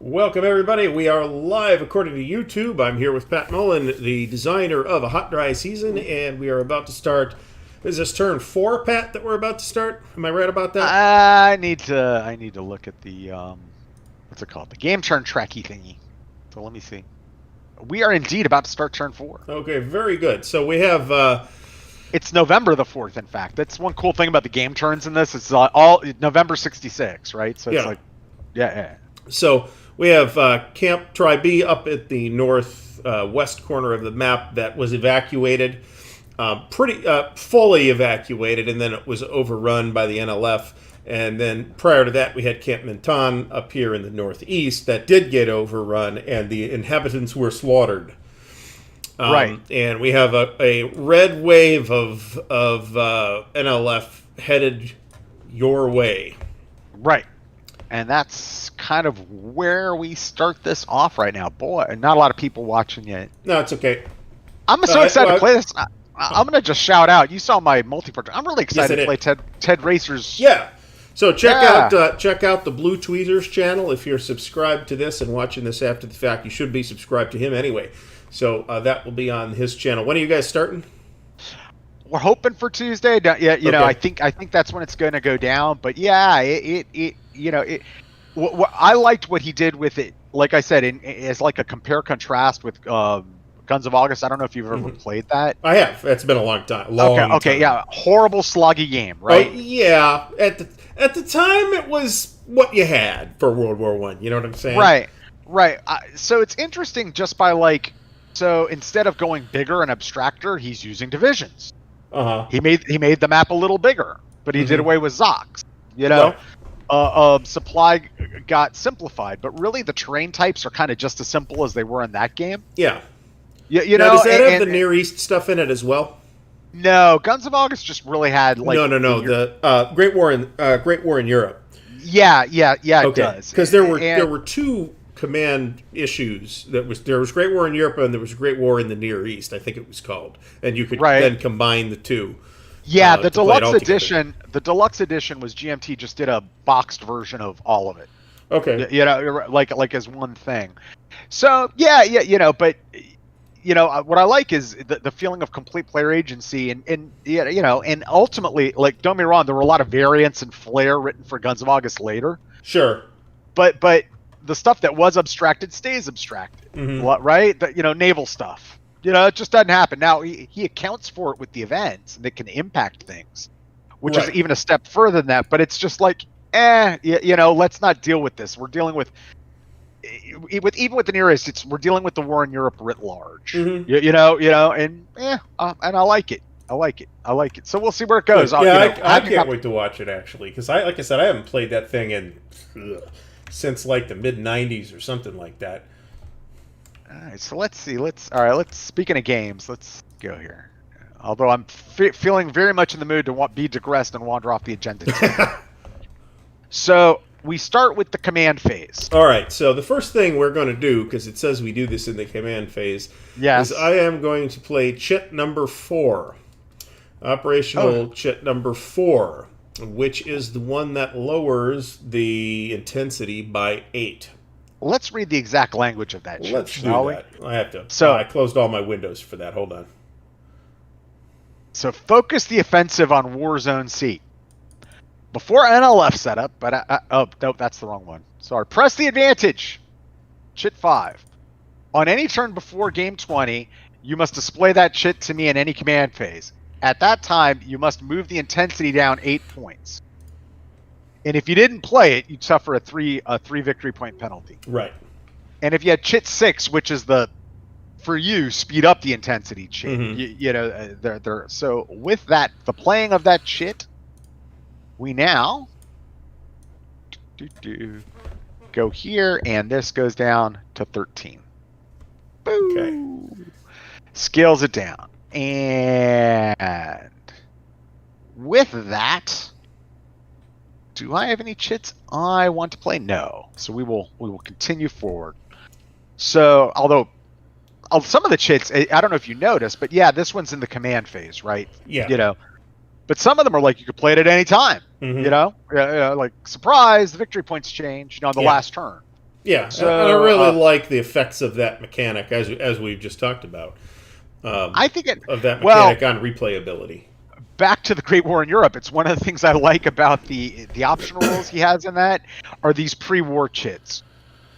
Welcome, everybody. We are live according to YouTube. I'm here with Pat Mullen, the designer of A Hot Dry Season, and we are about to start. Is this turn 4, Pat, that we're about to start? Am I right about that? I need to look at the what's it called? The game turn tracky thingy. So let me see. We are indeed about to start turn 4. Okay, very good. So we have It's November the 4th, in fact. That's one cool thing about the game turns in this. It's all November 66, right? So it's Yeah. like, yeah. So we have Camp Tri B up at the north west corner of the map that was evacuated, pretty fully evacuated, and then it was overrun by the NLF. And then prior to that, we had Camp Minton up here in the northeast that did get overrun, and the inhabitants were slaughtered. Right. And we have a red wave of NLF headed your way. Right. And that's kind of where we start this off right now. Boy, not a lot of people watching yet. No, it's okay. I'm so excited to play this. I'm going to just shout out. You saw my multiplayer. I'm really excited to play Ted Racer's. Yeah. So check out the Blue Tweezers channel. If you're subscribed to this and watching this after the fact, you should be subscribed to him anyway. So that will be on his channel. When are you guys starting? We're hoping for Tuesday. Yeah, you know, I think that's when it's going to go down. But yeah, I liked what he did with it. Like I said, it's like a compare contrast with Guns of August. I don't know if you've ever played that. I have. It's been a long time. Okay, yeah, horrible sloggy game, right? Oh, yeah. At the time, it was what you had for World War I. You know what I'm saying? Right. So it's interesting just by so instead of going bigger and abstracter, he's using divisions. He made the map a little bigger, but he did away with Zox. You know, supply got simplified, but really the terrain types are kind of just as simple as they were in that game. Yeah. You now, know, does that have the Near East stuff in it as well? No, Guns of August just really had no. The Great War in Europe. Yeah, it does. Because there were two command issues. There was Great War in Europe and there was Great War in the Near East, I think it was called, and you could then combine the two. Yeah, the deluxe edition. The deluxe edition was GMT just did a boxed version of all of it. Okay. You know, like as one thing. So yeah, you know, but you know what I like is the feeling of complete player agency, and you know, and ultimately, like, don't get me wrong, there were a lot of variants and flair written for Guns of August later. Sure. But the stuff that was abstracted stays abstracted, right? You know, naval stuff. You know, it just doesn't happen. Now, he accounts for it with the events that can impact things, which is even a step further than that. But it's just like, you know, let's not deal with this. We're dealing with even with the Near East, we're dealing with the war in Europe writ large. You know, and I like it. I like it. So we'll see where it goes. Yeah, I can't wait to watch it, actually, because like I said, I haven't played that thing since like the mid '90s or something like that. All right, so let's see. Speaking of games, let's go here. Although I'm feeling very much in the mood to be digressed and wander off the agenda. So we start with the command phase. All right. So the first thing we're going to do, because it says we do this in the command phase, is I am going to play chit number 4, operational chit number 4, which is the one that lowers the intensity by 8. Let's read the exact language of that. Let's do that. I have to. So I closed all my windows for that. Hold on. So focus the offensive on Warzone C. Before NLF setup, but nope, that's the wrong one. Sorry. Press the advantage. Chit 5. On any turn before game 20, you must display that chit to me in any command phase. At that time, you must move the intensity down 8 points. And if you didn't play it, you'd suffer a 3 victory point penalty. Right. And if you had chit 6, which is for you, speed up the intensity chit. You know, so with that, the playing of that chit, we now go here, and this goes down to 13. Boom. Okay. Scales it down. And with that, do I have any chits I want to play? No. So we will continue forward. So, although some of the chits, I don't know if you noticed, but yeah, this one's in the command phase, right? Yeah. You know, but some of them are like you could play it at any time. You know, like surprise, the victory points change. You know, on the last turn. Yeah, So and I really like the effects of that mechanic, as we've just talked about. I think of that mechanic on replayability. Back to the Great War in Europe, it's one of the things I like about the optional rules he has in that are these pre-war chits.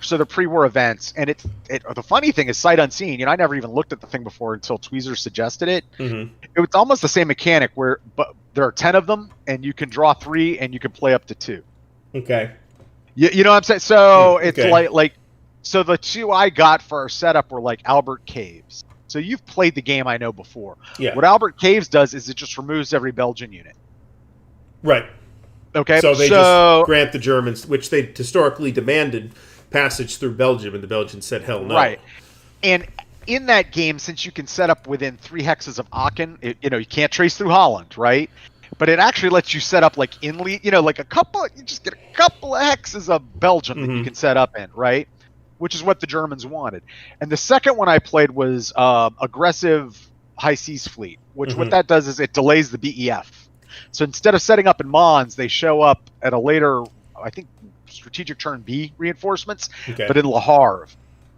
So the pre-war events, and the funny thing is sight unseen. I never even looked at the thing before until Tweezer suggested it. Mm-hmm. It was almost the same mechanic but there are 10 of them, and you can draw 3, and you can play up to 2. Okay. You know what I'm saying? So it's okay. like so the 2 I got for our setup were like Albert Caves. So you've played the game, I know, before. Yeah. What Albert Caves does is it just removes every Belgian unit. Right. Okay. So they just grant the Germans, which they historically demanded, passage through Belgium, and the Belgians said, hell no. Right. And in that game, since you can set up within 3 hexes of Aachen, you can't trace through Holland, right? But it actually lets you set up like like you just get a couple of hexes of Belgium that you can set up in, right? Which is what the Germans wanted. And the second one I played was aggressive high seas fleet, which what that does is it delays the BEF. So instead of setting up in Mons, they show up at a later, I think, strategic turn B reinforcements, but in Le Havre.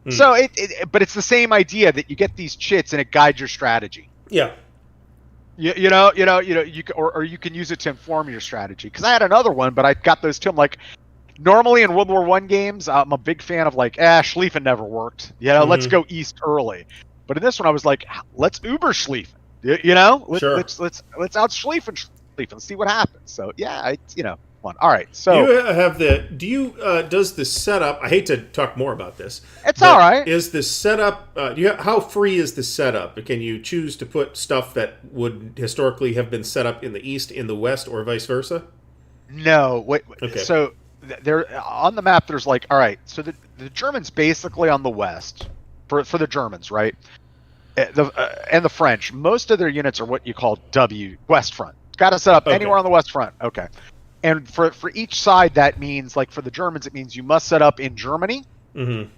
So but it's the same idea that you get these chits and it guides your strategy. Yeah. You can use it to inform your strategy. Because I had another one, but I got those too. I'm like, normally in World War I games, I'm a big fan of like, Schlieffen never worked. Let's go east early. But in this one, I was like, let's Uber Schlieffen. Let's out Schlieffen. Let's see what happens. So yeah, it's fun. All right. So does the setup? I hate to talk more about this. It's all right. Is the setup? How free is the setup? Can you choose to put stuff that would historically have been set up in the east, in the west, or vice versa? No. Wait. Okay. So there on the map, there's like, all right. So the Germans basically on the west for the Germans, right? And the French, most of their units are what you call West Front. Got to set up anywhere on the West Front. Okay. And for each side, that means, like for the Germans, it means you must set up in Germany. And,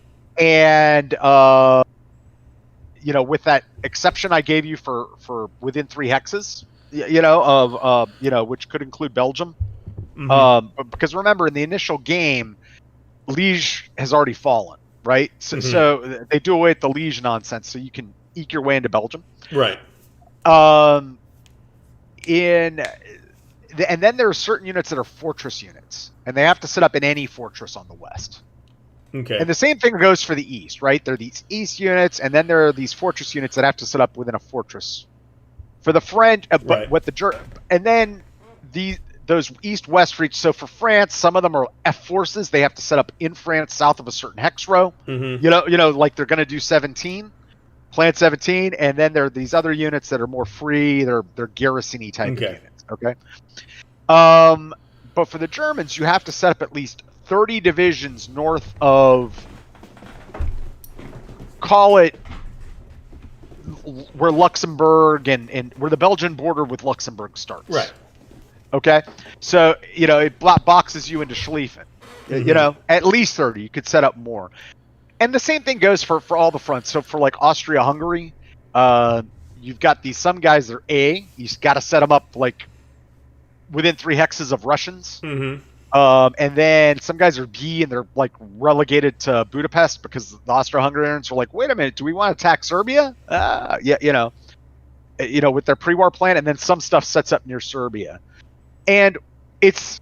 with that exception I gave you for within 3 hexes, which could include Belgium. Because remember, in the initial game, Liege has already fallen, right? So they do away with the Liege nonsense, so you can eke your way into Belgium. Right. And then there are certain units that are fortress units, and they have to set up in any fortress on the west. Okay. And the same thing goes for the east, right? There are these east units, and then there are these fortress units that have to set up within a fortress. For the French, and then those east-west reach. So for France, some of them are F forces. They have to set up in France, south of a certain hex row. Like they're going to do 17. Plan 17, and then there are these other units that are more free. They're garrison-y type of units. Okay. But for the Germans, you have to set up at least 30 divisions north of, call it, where Luxembourg and where the Belgian border with Luxembourg starts. Right. Okay. So, it boxes you into Schlieffen. At least 30. You could set up more. And the same thing goes for all the fronts. So for like Austria-Hungary, you've got some guys that are A. You've got to set them up like within 3 hexes of Russians. And then some guys are B, and they're like relegated to Budapest because the Austro-Hungarians are like, wait a minute, do we want to attack Serbia? With their pre-war plan. And then some stuff sets up near Serbia, and it's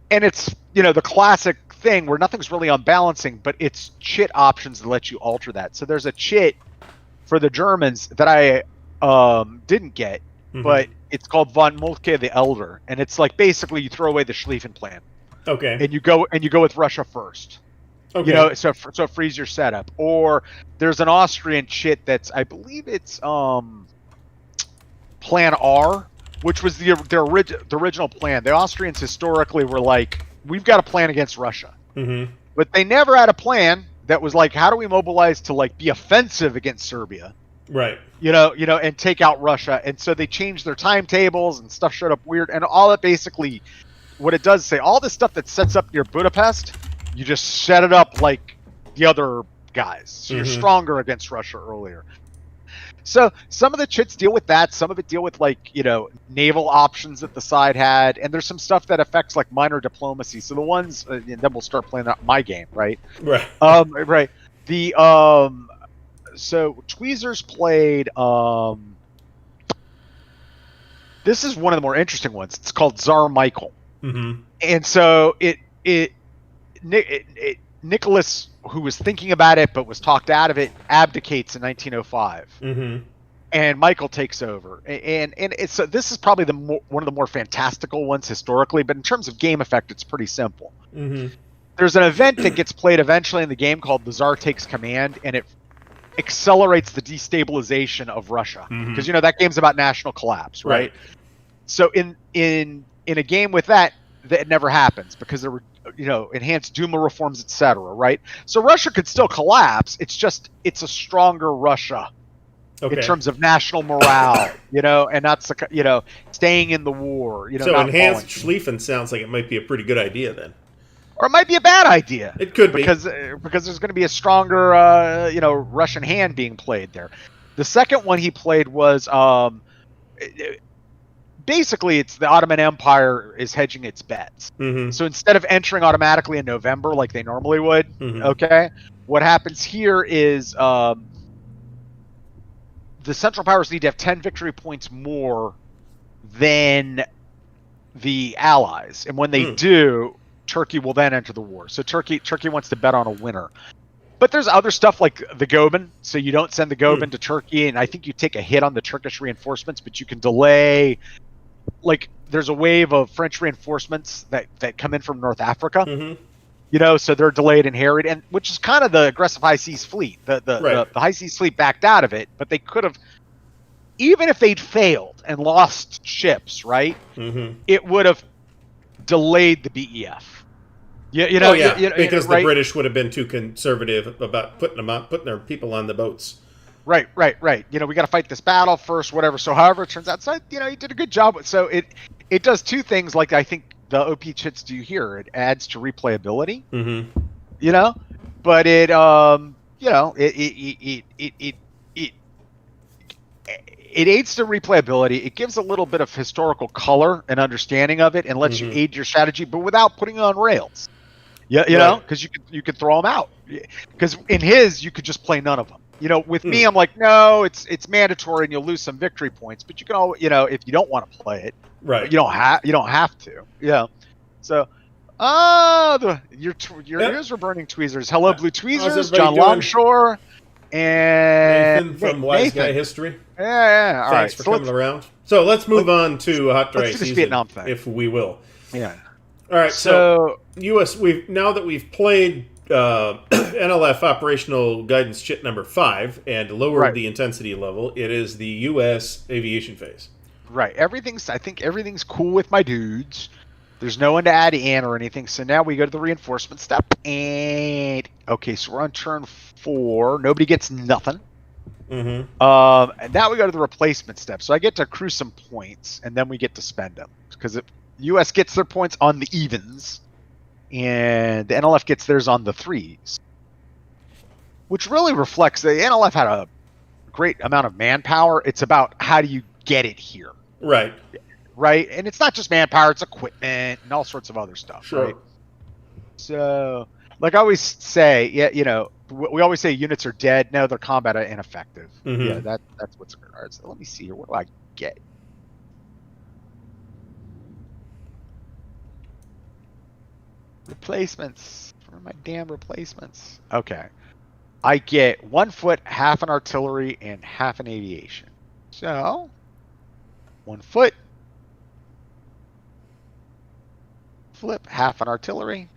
the classic thing where nothing's really unbalancing, but it's chit options that let you alter that. So there's a chit for the Germans that I didn't get, but it's called von Moltke the Elder, and it's like basically you throw away the Schlieffen plan. Okay. And you go with Russia first. Okay. So it frees your setup. Or there's an Austrian chit that's, I believe it's Plan R, which was the original plan. The Austrians historically were like, we've got a plan against Russia. But they never had a plan that was like, how do we mobilize to like be offensive against Serbia? Right. And take out Russia. And so they changed their timetables and stuff showed up weird. And all it basically, what it does is say, all this stuff that sets up near Budapest, you just set it up like the other guys. So you're stronger against Russia earlier. So some of the chits deal with that. Some of it deal with naval options that the side had, and there's some stuff that affects like minor diplomacy. So the ones, and then we'll start playing out my game, right? Right. Right. The so Tweezers played. This is one of the more interesting ones. It's called Tsar Michael, and so Nicholas, who was thinking about it but was talked out of it, abdicates in 1905, and Michael takes over. And it's this is probably one of the more fantastical ones historically, but in terms of game effect, it's pretty simple. There's an event that gets played eventually in the game called the Tsar Takes Command, and it accelerates the destabilization of Russia, because that game's about national collapse, right? So in a game with that never happens, because there were enhanced Duma reforms, etc., right? So Russia could still collapse. It's a stronger Russia in terms of national morale, and that's staying in the war. So enhanced Schlieffen sounds like it might be a pretty good idea then. Or it might be a bad idea. It could because there's going to be a stronger Russian hand being played there. The second one he played was basically it's the Ottoman Empire is hedging its bets. So instead of entering automatically in November like they normally would, okay, what happens here is the Central Powers need to have 10 victory points more than the Allies, and when they do, Turkey will then enter the war. So Turkey wants to bet on a winner. But there's other stuff like the Goeben. So you don't send the Goeben to Turkey, and I think you take a hit on the Turkish reinforcements, but you can delay. Like there's a wave of French reinforcements that come in from North Africa. So they're delayed and harried, and which is kind of the aggressive High Seas fleet. The High Seas fleet backed out of it, but they could have, even if they'd failed and lost ships, right? It would have delayed the BEF. Because the British would have been too conservative about putting their people on the boats. Right. We got to fight this battle first, whatever. So, however it turns out, so he did a good job. So it does two things. Like I think the OP chits do here. It adds to replayability. But it it aids to replayability. It gives a little bit of historical color and understanding of it, and lets you aid your strategy, but without putting it on rails. Because you could throw them out. Because in his, you could just play none of them. With me, I'm like, no, it's mandatory, and you'll lose some victory points. But you can all, if you don't want to play it, right? You don't have to. Yeah. So, your ears were burning, Tweezers. Hello, Blue Tweezers, John doing? Longshore, and Nathan from Wise Guy History. Yeah. All Thanks for coming around. So let's move on to Hot Dry Season, Vietnam thing, if we will. Yeah. All right. So U.S. Now that we've played NLF Operational Guidance Chit number 5 and lowered the intensity level, it is the U.S. aviation phase. Right. I think everything's cool with my dudes. There's no one to add in or anything. So now we go to the reinforcement step. And okay, so we're on turn 4. Nobody gets nothing. And now we go to the replacement step. So I get to accrue some points, and then we get to spend them. Because the U.S. gets their points on the evens, and the NLF gets theirs on the threes. Which really reflects the NLF had a great amount of manpower. It's about how do you get it here. Right. And it's not just manpower, it's equipment and all sorts of other stuff. Sure. Right? So, like I always say, we always say units are dead. No, they're combat ineffective. Yeah, that's what's occurred. So let me see here. What do I get? Replacements. Where are my damn replacements? Okay. I get 1 foot, half an artillery, and half an aviation. So, 1 foot. Flip, half an artillery.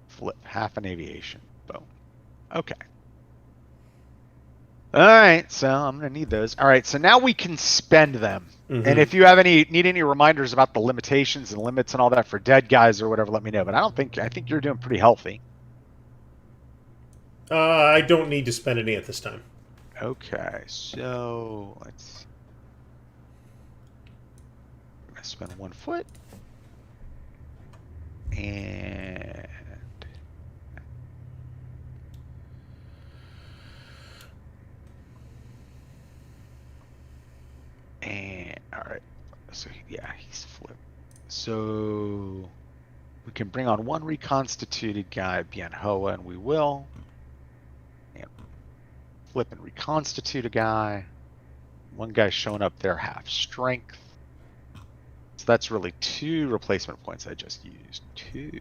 Flip, half an aviation. Boom. Okay. All right, so I'm going to need those. All right, so now we can spend them. And if you have need any reminders about the limitations and limits and all that for dead guys or whatever, let me know. But I think you're doing pretty healthy. I don't need to spend any at this time. Okay, so let's. I'm going to spend 1 foot. And let's flip. So we can bring on one reconstituted guy, be on Hoa, and we will. And flip and reconstitute a guy. One guy showing up there, half strength. So that's really 2 replacement points I just used. 2.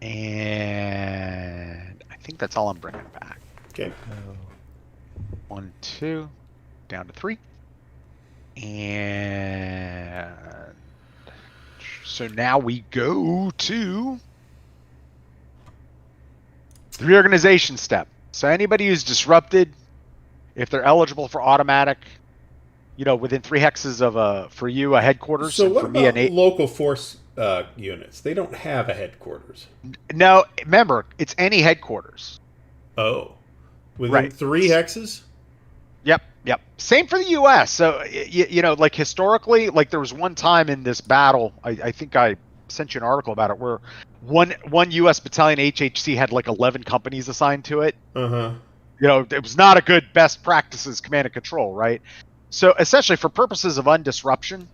And I think that's all I'm bringing back. Okay. 1, 2, down to 3. And so now we go to the reorganization step. So anybody who's disrupted, if they're eligible for automatic, within 3 hexes of for you a headquarters. So and what for me about local force units? They don't have a headquarters. No, remember, it's any headquarters. Oh, within Right. 3 hexes. Yep. Same for the U.S. So, like historically, like there was one time in this battle, I think I sent you an article about it, where one U.S. battalion HHC had like 11 companies assigned to it. Uh-huh. It was not a good best practices command and control, right? So essentially, for purposes of undisruption,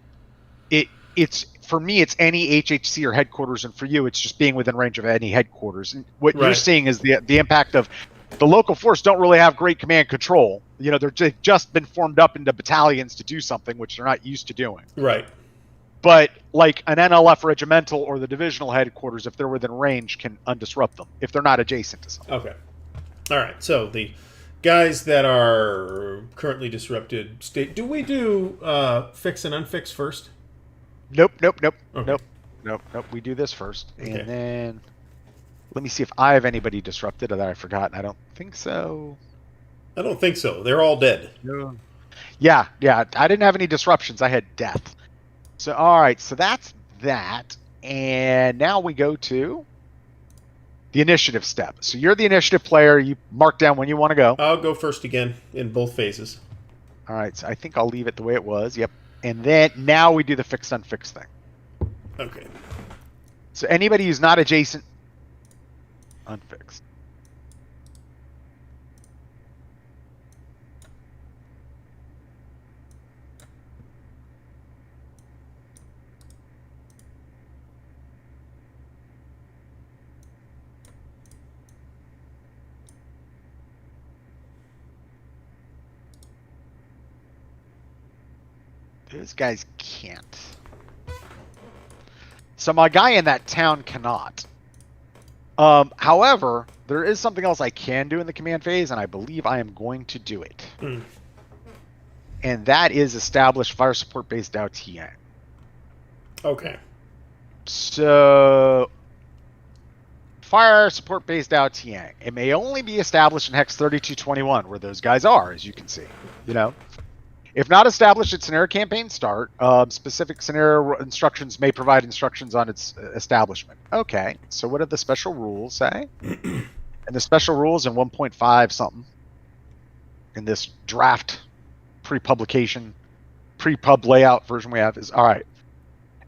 it's for me, it's any HHC or headquarters, and for you, it's just being within range of any headquarters. And what you're seeing is the impact of the local force don't really have great command control. They've just been formed up into battalions to do something which they're not used to doing. Right. But like an NLF regimental or the divisional headquarters, if they're within range, can undisrupt them if they're not adjacent to something. Okay. All right. So the guys that are currently disrupted state. Do we do fix and unfix first? Nope. Okay. Nope. We do this first, Okay. and then let me see if I have anybody disrupted that I forgot. I don't think so. I don't think so. They're all dead. No. Yeah. I didn't have any disruptions. I had death. So all right. So that's that, and now we go to the initiative step. So you're the initiative player. You mark down when you want to go. I'll go first again in both phases. All right. So I think I'll leave it the way it was. Yep. And then now we do the fix unfix thing. Okay. So anybody who's not adjacent, unfixed. Those guys can't. So my guy in that town cannot. However, there is something else I can do in the command phase, and I believe I am going to do it. And that is establish fire support base Dao Tian. Okay. So fire support base Dao Tian. It may only be established in Hex 3221, where those guys are, as you can see. If not established at scenario campaign start, specific scenario instructions may provide instructions on its establishment. Okay, so what do the special rules say? And the special rules in 1.5 something in this draft pre-publication, pre-pub layout version we have is, all right,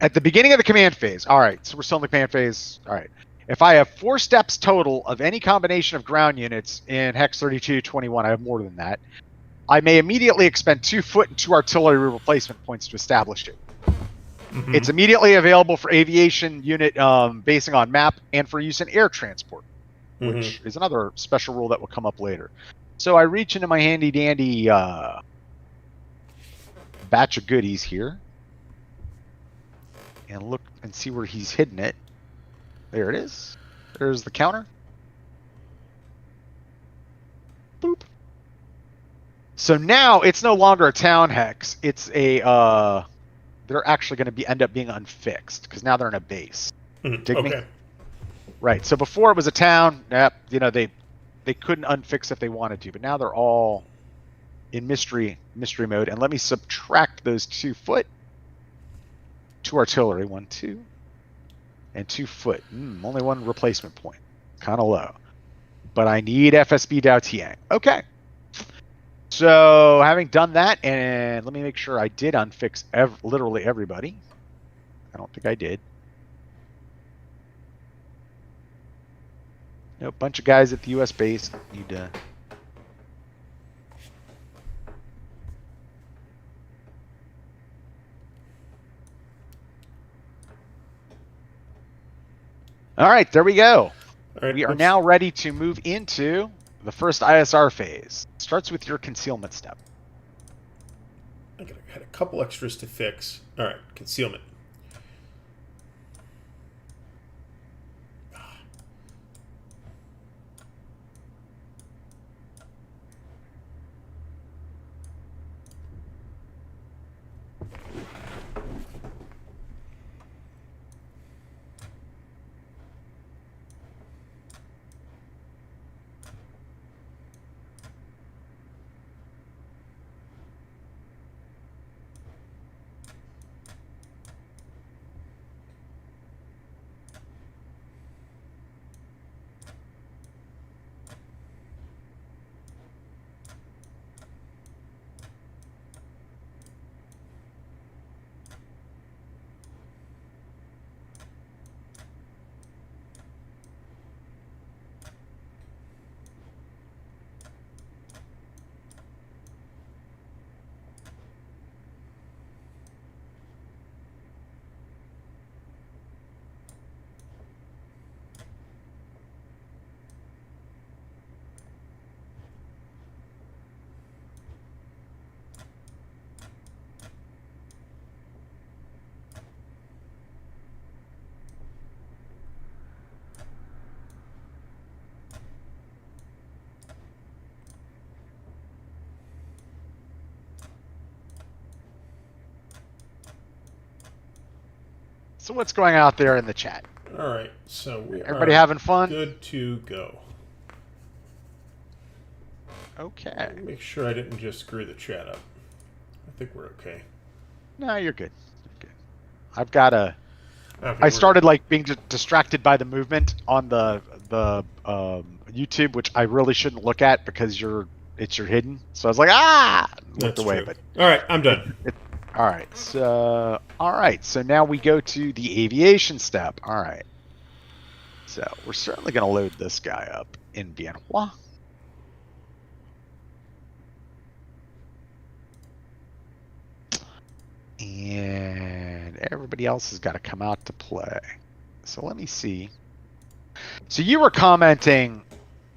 at the beginning of the command phase, all right, so we're still in the command phase, all right, if I have 4 steps total of any combination of ground units in Hex 3221, I have more than that, I may immediately expend 2 foot and 2 artillery replacement points to establish it. Mm-hmm. It's immediately available for aviation unit basing on map and for use in air transport, which is another special rule that will come up later. So I reach into my handy dandy batch of goodies here and look and see where he's hidden it. There it is. There's the counter. Boop. So now it's no longer a town hex. It's a they're actually going to end up being unfixed because now they're in a base. Dig me? Right. So before it was a town. They couldn't unfix if they wanted to, but now they're all in mystery mode. And let me subtract those 2 foot, 2 artillery, 1, 2, and 2 foot. Only 1 replacement point. Kind of low, but I need FSB Dao Tian. Okay. So having done that, and let me make sure I did unfix literally everybody. I don't think I did. No, bunch of guys at the U.S. base need to. All right, there we go. All right, We are now ready to move into the first ISR phase. Starts with your concealment step. I had a couple extras to fix. All right, concealment. So what's going out there in the chat? All right, so Everybody having fun? Good to go. Okay. Make sure I didn't just screw the chat up. I think we're okay. No, you're good. You're good. I've got a. Okay, I started like being distracted by the movement on the YouTube, which I really shouldn't look at because it's your hidden. So I was like, looked away. True. But all right, I'm done. All right. So now we go to the aviation step. All right. So we're certainly going to load this guy up in Viennois. And everybody else has got to come out to play. So let me see. So you were commenting,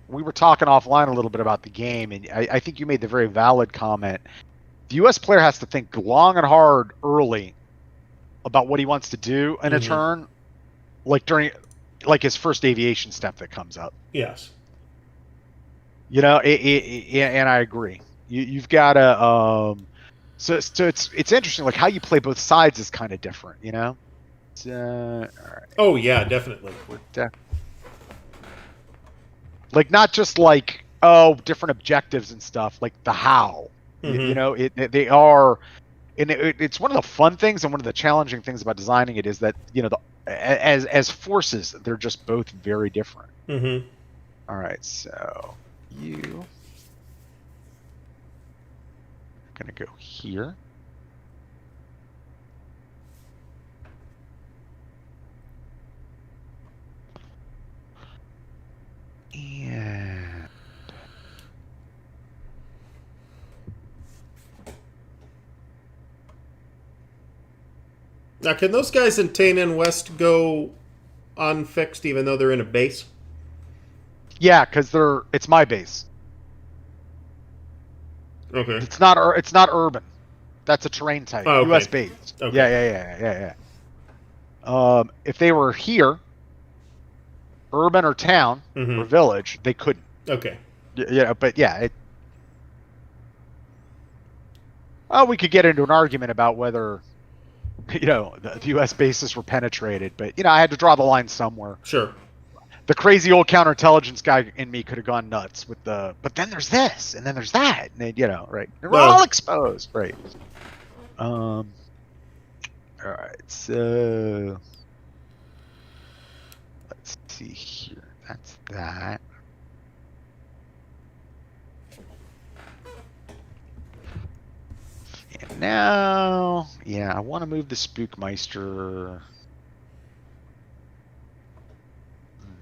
we were talking offline a little bit about the game, and I think you made the very valid comment. The U.S. player has to think long and hard early about what he wants to do in a turn, like during his first aviation step that comes up. Yes. You know, and I agree. You've got to. So it's interesting. Like how you play both sides is kind of different. You know. All right. Oh yeah, definitely. Like not just like different objectives and stuff. Like the how. You know, they are, and it's one of the fun things and one of the challenging things about designing it is that as forces they're just both very different. All right, so you are gonna go here. And now, can those guys in Tainan West go unfixed even though they're in a base? yeah, because it's my base. Okay. It's not urban. That's a terrain type. Oh, okay. U.S. base. Okay. Yeah. If they were here, urban or town or village, they couldn't. Okay. Yeah, but yeah, we could get into an argument about whether, the U.S. bases were penetrated, but I had to draw the line somewhere. Sure. The crazy old counterintelligence guy in me could have gone nuts with but then there's this, and then there's that, and right? And we're all exposed, right? All right, so let's see here. That's that. And now, I want to move the Spookmeister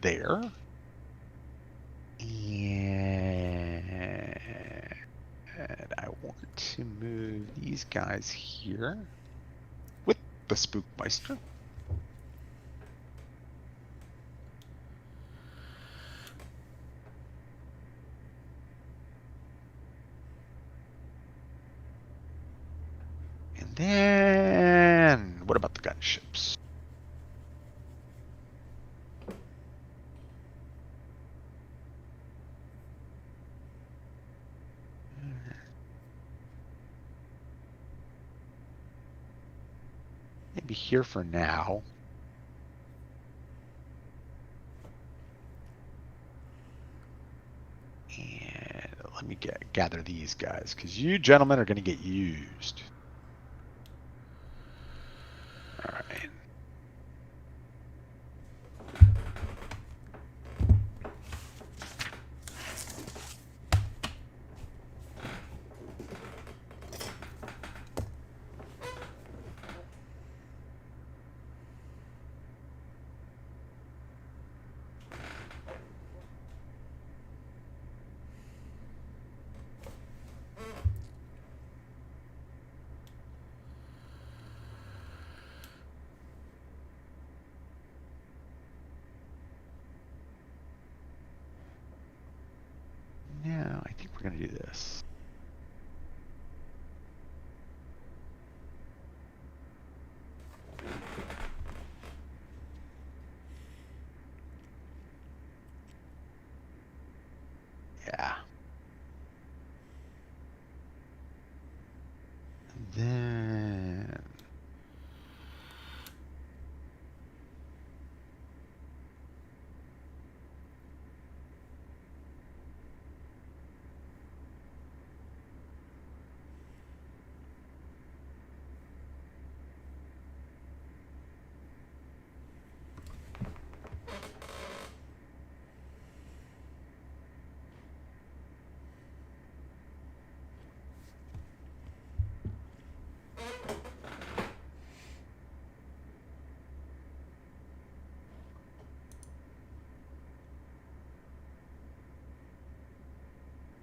there. And I want to move these guys here with the Spookmeister. Then, what about the gunships? Maybe here for now. And let me gather these guys, because you gentlemen are going to get used. All right. Now, I think we're going to do this. Yeah. Then...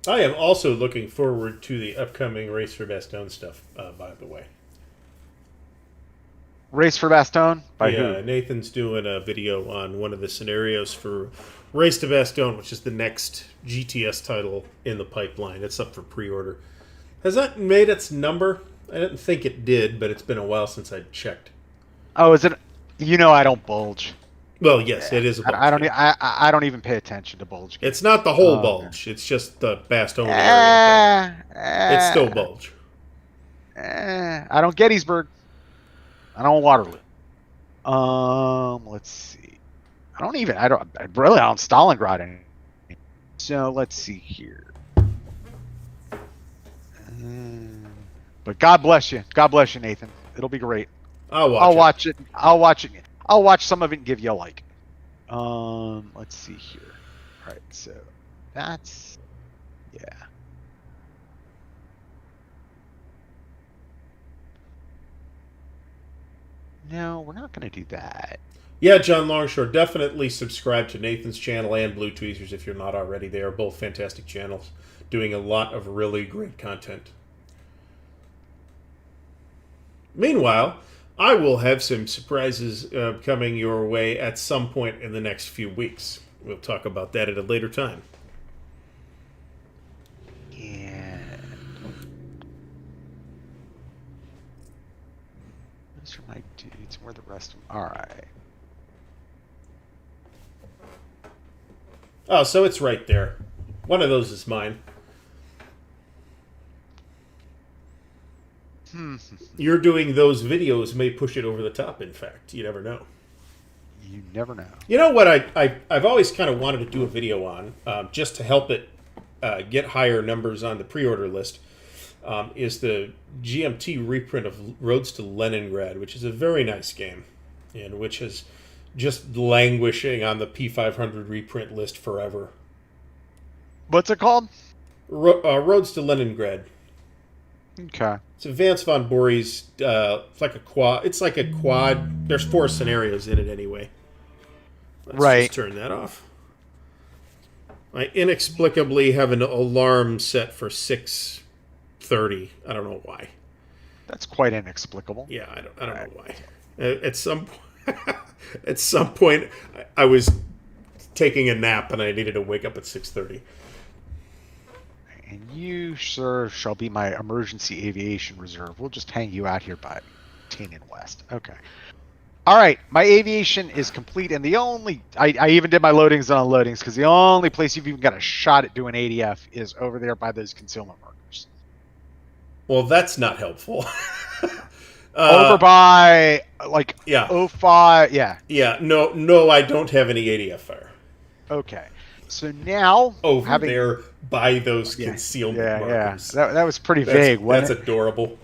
I am also looking forward to the upcoming Race for Bastogne stuff, by the way. Race for Bastogne? By yeah, who? Nathan's doing a video on one of the scenarios for Race to Bastogne, which is the next GTS title in the pipeline. It's up for pre-order. Has that made its number? I didn't think it did, but it's been a while since I checked. Oh, is it? You know I don't bulge. Well, yes, it is a bulge. I don't even pay attention to bulge. It's not the whole bulge. It's just the Bastogne area. It's still bulge. I don't Gettysburg. I don't Waterloo. Let's see. I really don't Stalingrad anything. So let's see here. But God bless you. God bless you, Nathan. It'll be great. I'll watch it. I'll watch it. I'll watch some of it and give you a like. Let's see here. All right, so that's yeah. No, we're not going to do that. Yeah, John Longshore, definitely subscribe to Nathan's channel and Blue Tweezers if you're not already. They are both fantastic channels, doing a lot of really great content. Meanwhile, I will have some surprises coming your way at some point in the next few weeks. We'll talk about that at a later time. Yeah. Those are my dudes. Where are the rest of them? All right. Oh, so it's right there. One of those is mine. You're doing those videos may push it over the top, in fact. You never know. You never know. You know what I've always kind of wanted to do a video on, just to help it get higher numbers on the pre-order list, is the GMT reprint of Roads to Leningrad, which is a very nice game, and which is just languishing on the P500 reprint list forever. What's it called? Roads to Leningrad. Okay. It's Vance von Borey's. It's like a quad. It's like a quad. There's 4 scenarios in it anyway. Let's just turn that off. I inexplicably have an alarm set for 6:30. I don't know why. That's quite inexplicable. Yeah, I don't know why. At some point, I was taking a nap and I needed to wake up at 6:30. And you, sir, shall be my emergency aviation reserve. We'll just hang you out here by Tanian West. Okay. All right, my aviation is complete, and the only I even did my loadings and unloadings because the only place you've even got a shot at doing ADF is over there by those concealment markers. Well, that's not helpful. Over by like yeah, 05, yeah. yeah. No, I don't have any ADF fire. Okay, so now Over there by those concealment markers. Yeah. That was pretty vague. That's adorable.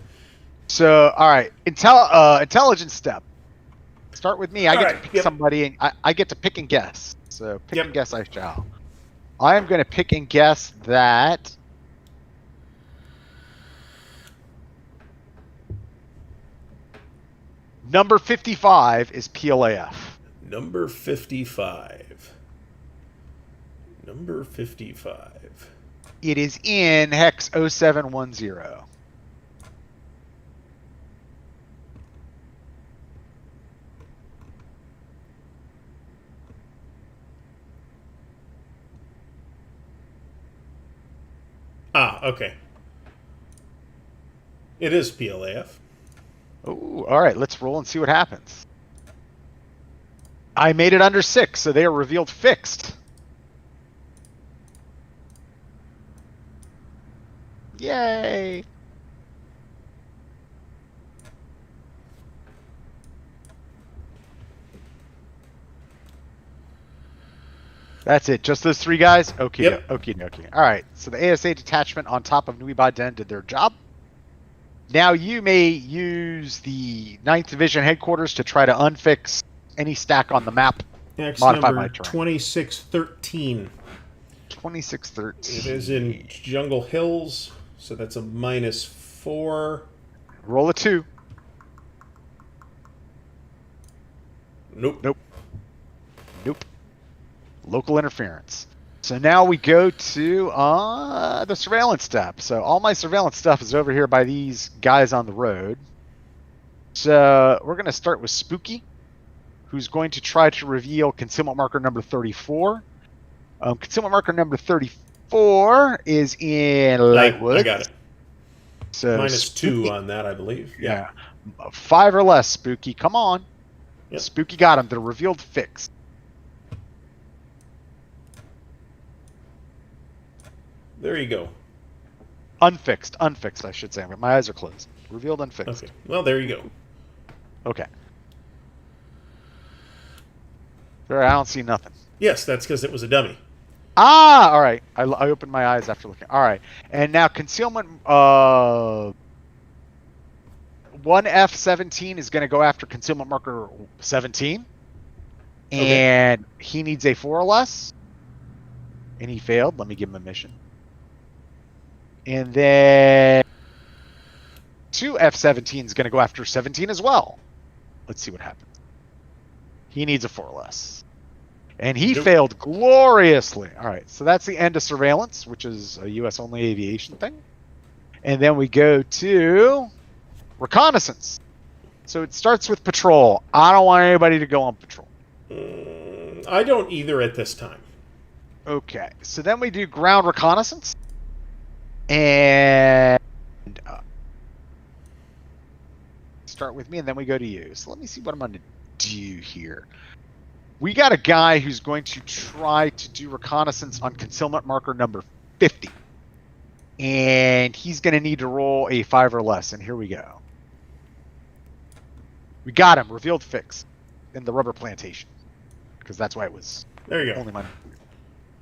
So, all right, intelligence step. Start with me. I get to pick somebody, and I get to pick and guess. So pick and guess I shall. I am going to pick and guess that number 55 is PLAF. Number 55. Number 55. It is in hex 0710. Ah, okay. It is PLAF. Oh, all right. Let's roll and see what happens. I made it under 6, so they are revealed fixed. Yay! That's it. Just those 3 guys? Okay. Yep. Okay. All right. So the ASA detachment on top of Nui Ba Den did their job. Now you may use the 9th Division headquarters to try to unfix any stack on the map. Next modify my number terrain. 2613. 2613. It is in Jungle Hills, so that's a -4. Roll a 2. Nope. Local interference. So now we go to the surveillance step. So all my surveillance stuff is over here by these guys on the road. So we're going to start with Spooky, who's going to try to reveal concealment marker number 34. Concealment marker number 34 is in Lightwood. I got it. So -2 on that, I believe. Yeah. 5 or less, Spooky. Come on. Yep. Spooky got him. They're revealed fixed. There you go. Unfixed, I should say. My eyes are closed. Revealed unfixed. Okay. Well, there you go. Okay. There, I don't see nothing. Yes, that's because it was a dummy. Ah, all right. I opened my eyes after looking. All right. And now concealment. 1F17 is going to go after concealment marker 17. And he needs a 4 or less. And he failed. Let me give him a mission. And then 2F17 is going to go after 17 as well. Let's see what happens. He needs a 4 or less. And he failed gloriously. All right, so that's the end of surveillance, which is a U.S.-only aviation thing. And then we go to reconnaissance. So it starts with patrol. I don't want anybody to go on patrol. I don't either at this time. Okay, so then we do ground reconnaissance. And start with me, and then we go to you. So let me see what I'm going to do here. We got a guy who's going to try to do reconnaissance on concealment marker number 50. And he's going to need to roll a 5 or less. And here we go. We got him. Revealed fix in the rubber plantation. Because that's why it was there you go. Only my...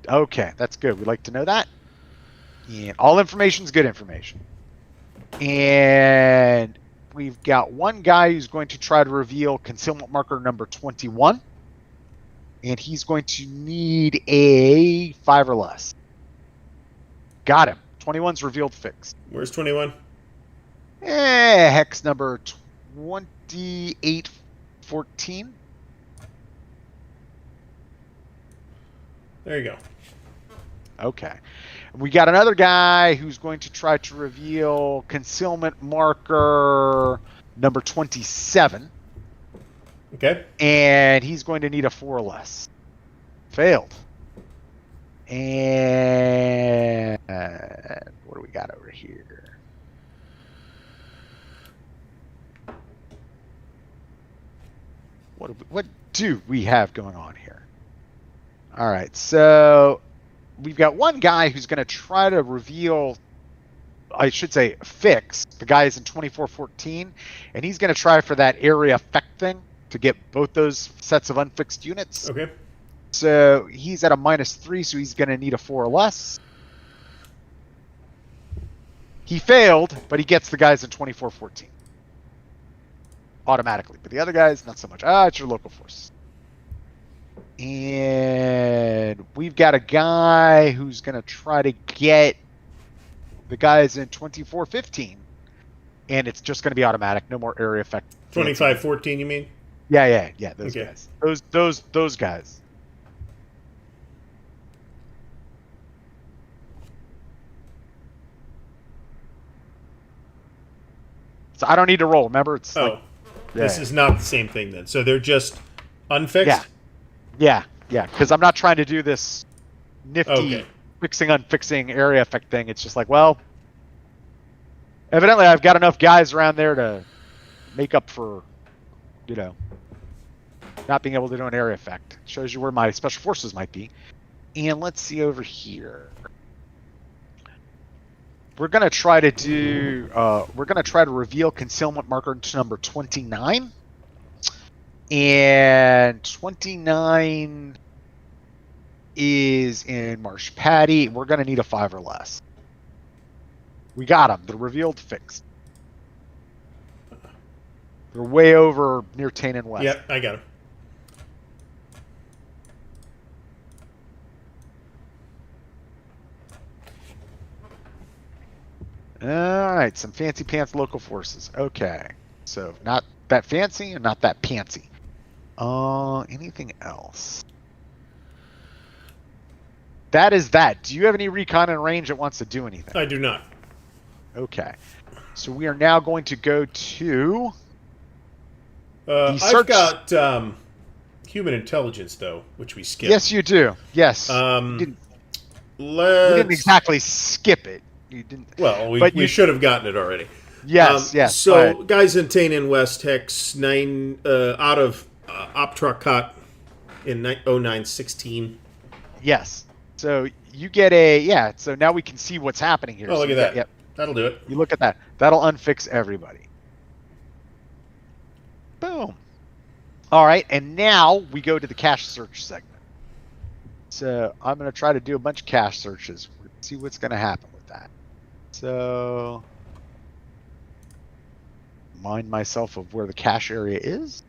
Okay, that's good. We like to know that. And all information is good information. And we've got one guy who's going to try to reveal concealment marker number 21. And he's going to need a 5 or less. Got him. 21's revealed fixed. Where's 21? Hex number 2814. There you go. Okay. We got another guy who's going to try to reveal concealment marker number 27. Okay. And he's going to need a 4 or less. Failed. And what do we got over here? What do we have going on here? All right, so we've got one guy who's going to try to reveal, I should say fix, the guy is in 2414, and he's going to try for that area effect thing to get both those sets of unfixed units. Okay. So he's at a -3, so he's going to need a 4 or less. He failed, but he gets the guys in 2414 automatically. But the other guys, not so much. It's your local force. And we've got a guy who's going to try to get the guys in 2415. And it's just going to be automatic. No more area effect. 2514, you mean? Yeah. Those Okay. guys. Those guys. So I don't need to roll. Remember, it's This is not the same thing then. So they're just unfixed? Yeah. Because I'm not trying to do this nifty fixing, unfixing area effect thing. It's just like, well, evidently I've got enough guys around there to make up for, not being able to do an area effect. Shows you where my special forces might be. And let's see over here. We're going to try to do, reveal concealment marker to number 29. And 29 is in Marsh Patty. We're going to need a 5 or less. We got them. They're revealed fixed. They're way over near Tain and West. Yep, I got them. All right, some fancy pants local forces. Okay, so not that fancy and not that pantsy. Anything else? That is that. Do you have any recon in range that wants to do anything? I do not. Okay, so we are now going to go to. I've got human intelligence though, which we skipped. Yes, you do. Yes. Let's. You didn't exactly skip it. You didn't. Well, we should have gotten it already. Yes. Yes. So, guys in Tain and West, Hex 9 out of Optrakat in 0916. Yes. So you get a So now we can see what's happening here. Oh, look at that. Yep. That'll do it. You look at that. That'll unfix everybody. Boom. All right, and now we go to the cache search segment. So I'm going to try to do a bunch of cache searches. See what's going to happen with that. So remind myself of where the cache area is.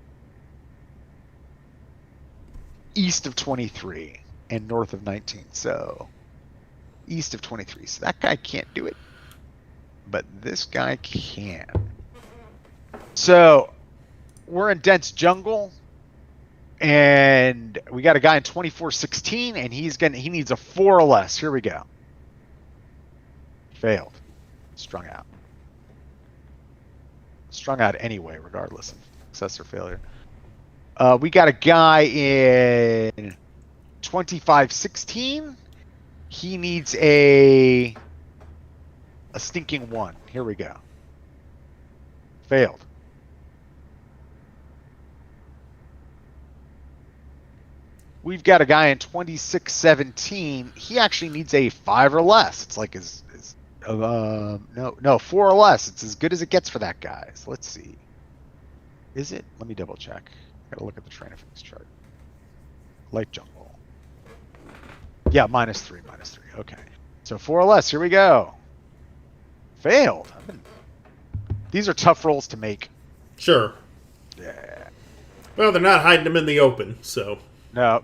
East of 23 and north of 19. So east of 23. So that guy can't do it, but this guy can. So we're in dense jungle, and we got a guy in 2416, and he needs a 4 or less. Here we go. Failed. Strung out. Strung out anyway, regardless of success or failure. We got a guy in 2516. He needs a stinking 1. Here we go. Failed. We've got a guy in 2617. He actually needs a 5 or less. It's like no 4 or less. It's as good as it gets for that guy. So let's see. Is it? Let me double check. Gotta look at the trainer from this chart. Light jungle. Yeah, -3. Okay. So 4 or less. Here we go. Failed. These are tough rolls to make. Sure. Yeah. Well, they're not hiding them in the open, so. No.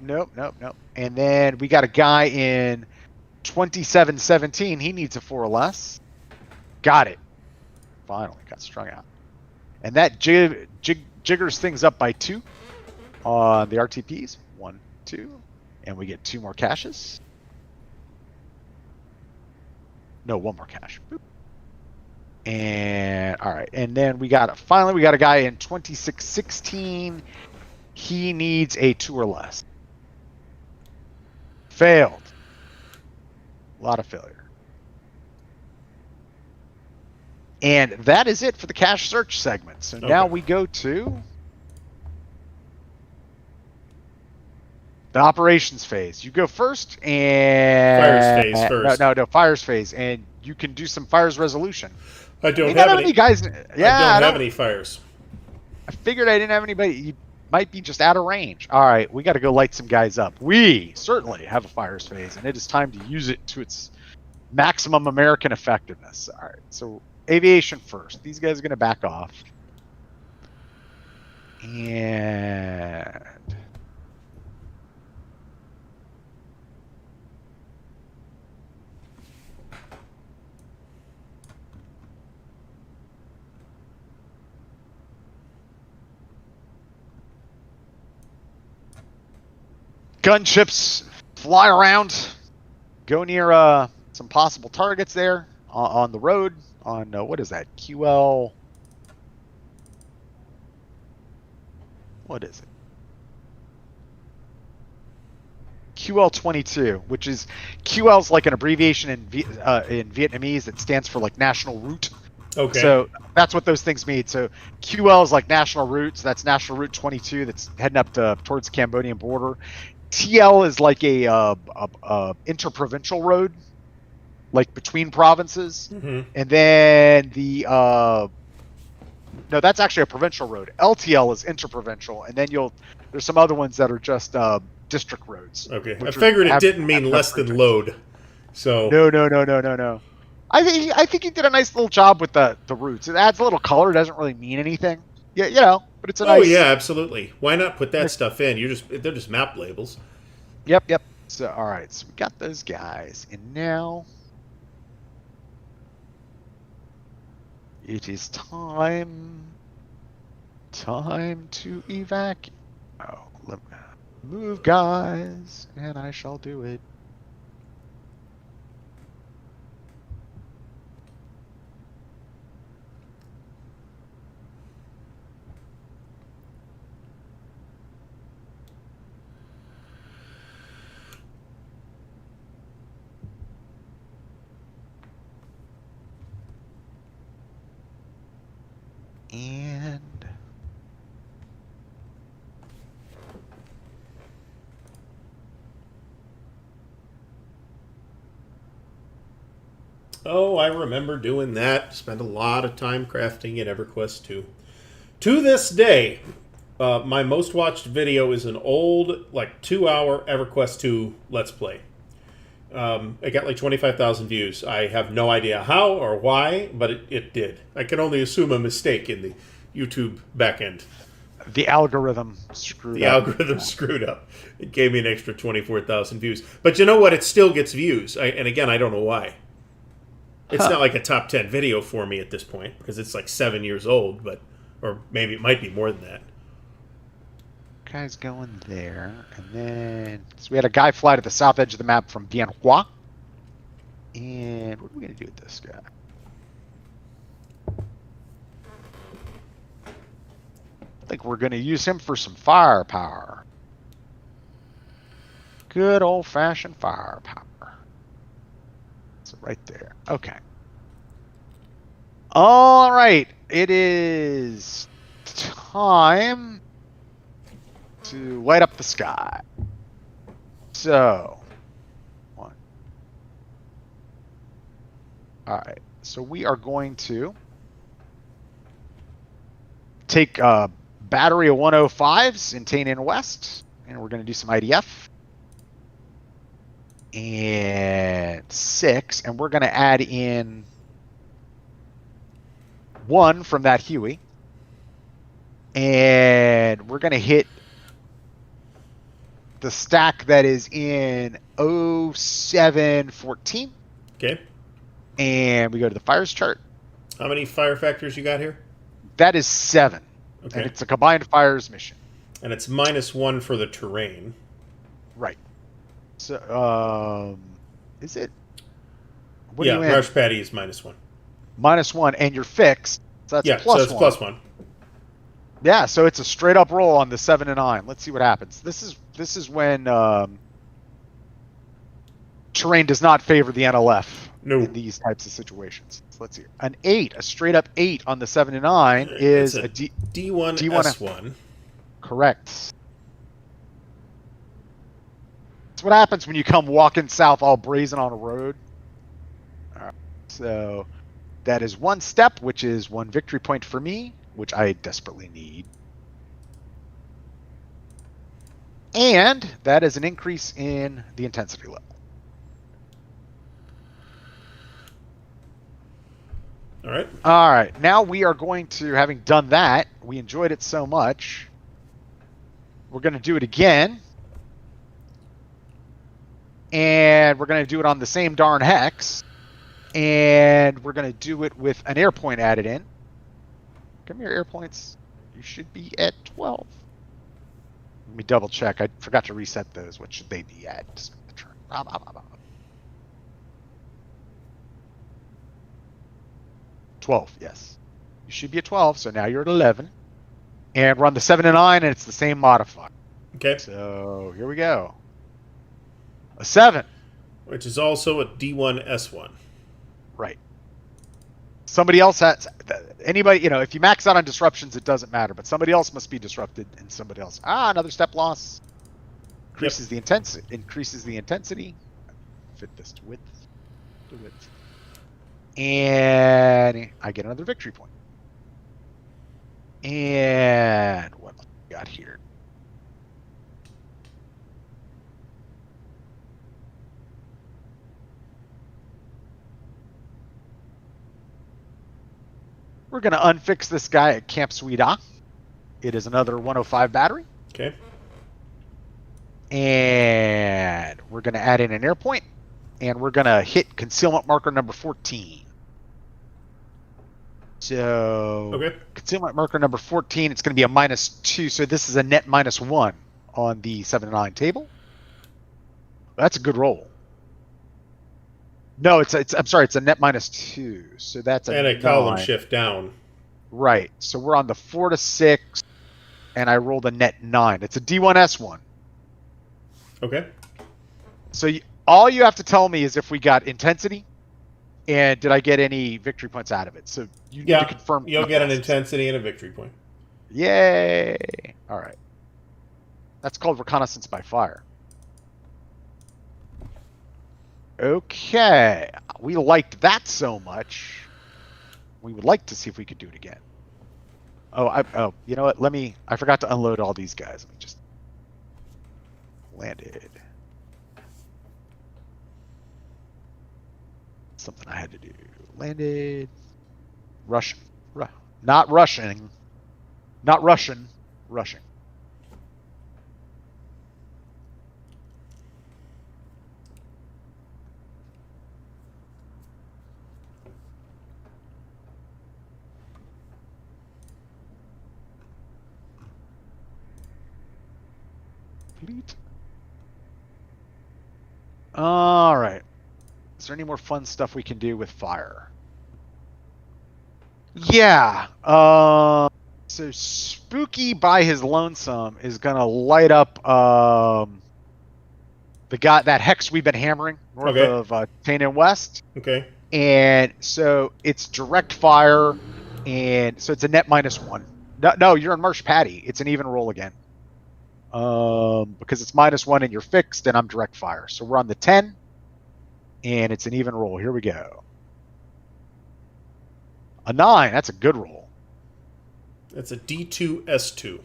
And then we got a guy in 2717. He needs a 4 or less. Got it. Finally got strung out. And that jiggers things up by 2 on the RTPs. 1, 2. And we get 2 more caches. No, 1 more cache. Boop. And all right. And then we got a guy in 2616. He needs a 2 or less. Failed. A lot of failure. And that is it for the cache search segment. So now we go to the operations phase. You go first, and Fires phase first. No, fires phase, and you can do some fires resolution. I don't have any guys. Yeah, I don't have any fires. I figured I didn't have anybody. You might be just out of range. All right, we got to go light some guys up. We certainly have a fires phase, and it is time to use it to its maximum American effectiveness. All right, so aviation first. These guys are going to back off. And gunships fly around, go near some possible targets there on the road. On what is that? QL. What is it? QL-22, which is QL's like an abbreviation in Vietnamese that stands for like national route. Okay. So that's what those things mean. So QL is like national route. So that's National Route 22 that's heading up towards the Cambodian border. TL is like a interprovincial road, like between provinces. Mm-hmm. And then the no, that's actually a provincial road. LTL is interprovincial, and then there's some other ones that are just district roads. Okay, I figured it didn't mean less than load. So No. I think he did a nice little job with the routes. It adds a little color. It doesn't really mean anything. Yeah, but it's a nice. Oh yeah, absolutely. Why not put that stuff in? They're just map labels. Yep. So all right, so we got those guys, and now it is time to evacuate. Oh, let me move, guys, and I shall do it. And oh, I remember doing that. Spent a lot of time crafting in EverQuest 2. To this day, my most watched video is an old, like 2-hour EverQuest 2 Let's Play. It got like 25,000 views. I have no idea how or why, but it did. I can only assume a mistake in the YouTube backend. The algorithm screwed up. The algorithm screwed up. It gave me an extra 24,000 views. But you know what? It still gets views. And again, I don't know why. It's not like a top 10 video for me at this point, because it's like 7 years old, or maybe it might be more than that. Guy's going there, and then so we had a guy fly to the south edge of the map from Bien Hoa. And what are we going to do with this guy? I think we're going to use him for some firepower. Good old-fashioned firepower. So right there. Okay. All right. It is time to light up the sky. So, one. All right. So we are going to take battery of 105s in Tainan West, and we're going to do some IDF. And 6, and we're going to add in 1 from that Huey. And we're going to hit the stack that is in 0714. Okay. And we go to the fires chart. How many fire factors you got here? That is 7. Okay. And it's a combined fires mission. And it's -1 for the terrain. Right. So, is it? What yeah, are you in? Rush Patty is -1. -1, and you're fixed. So that's so it's +1. Yeah, so it's a straight up roll on the 7 and 9. Let's see what happens. This is when terrain does not favor the NLF No. in these types of situations. So let's see. An 8, a straight up 8 on the 7 to 9 is it's a D1 D1 S1. Correct. That's what happens when you come walking south all brazen on a road. All right. So that is 1 step, which is 1 victory point for me, which I desperately need. And that is an increase in the intensity level. All right. All right. Now we are going to, having done that, we enjoyed it so much, we're going to do it again. And we're going to do it on the same darn hex. And we're going to do it with an air point added in. Come here, air points. You should be at 12. Let me double check. I forgot to reset those. What should they be at? 12, yes. You should be at 12, so now you're at 11. And we're on the 7 to 9, and it's the same modifier. Okay. So here we go. A 7. Which is also a D1 S1. Right. Somebody else has... Anybody, you know, if you max out on disruptions, it doesn't matter. But somebody else must be disrupted, and somebody else... another step loss. Increases the intensity. Increases the intensity. Fit this to width. To width. And I get another victory point. And what else we got here? We're going to unfix this guy at Camp Suida. It is another 105 battery. Okay. And we're going to add in an air point. And we're going to hit concealment marker number 14. So, okay. Concealment marker number 14, it's going to be a -2. So this is a net -1 on the 7 to 9 table. That's a good roll. No, I'm sorry, it's a net -2. So that's and a column shift down. Right. So we're on the 4 to 6, and I rolled a net 9. It's a D1 S1. Okay. So all you have to tell me is if we got intensity, and did I get any victory points out of it? So you need to confirm. You'll get an intensity and a victory point. Yay! All right. That's called Reconnaissance by Fire. Okay. We liked that so much. We would like to see if we could do it again. Oh, you know what? I forgot to unload all these guys. Let me just... Landed. Something I had to do. Landed. Russian. Not Russian. Not Russian. Rushing. Complete. All right. Is there any more fun stuff we can do with fire? Yeah. So Spooky by his lonesome is gonna light up the guy, that hex we've been hammering north of Tainton West. Okay. And so it's direct fire, and so it's a net -1. No, you're in Marsh Patty. It's an even roll again. Because it's -1 and you're fixed, and I'm direct fire. So we're on the 10, and it's an even roll. Here we go. A 9. That's a good roll. That's a D2 S2.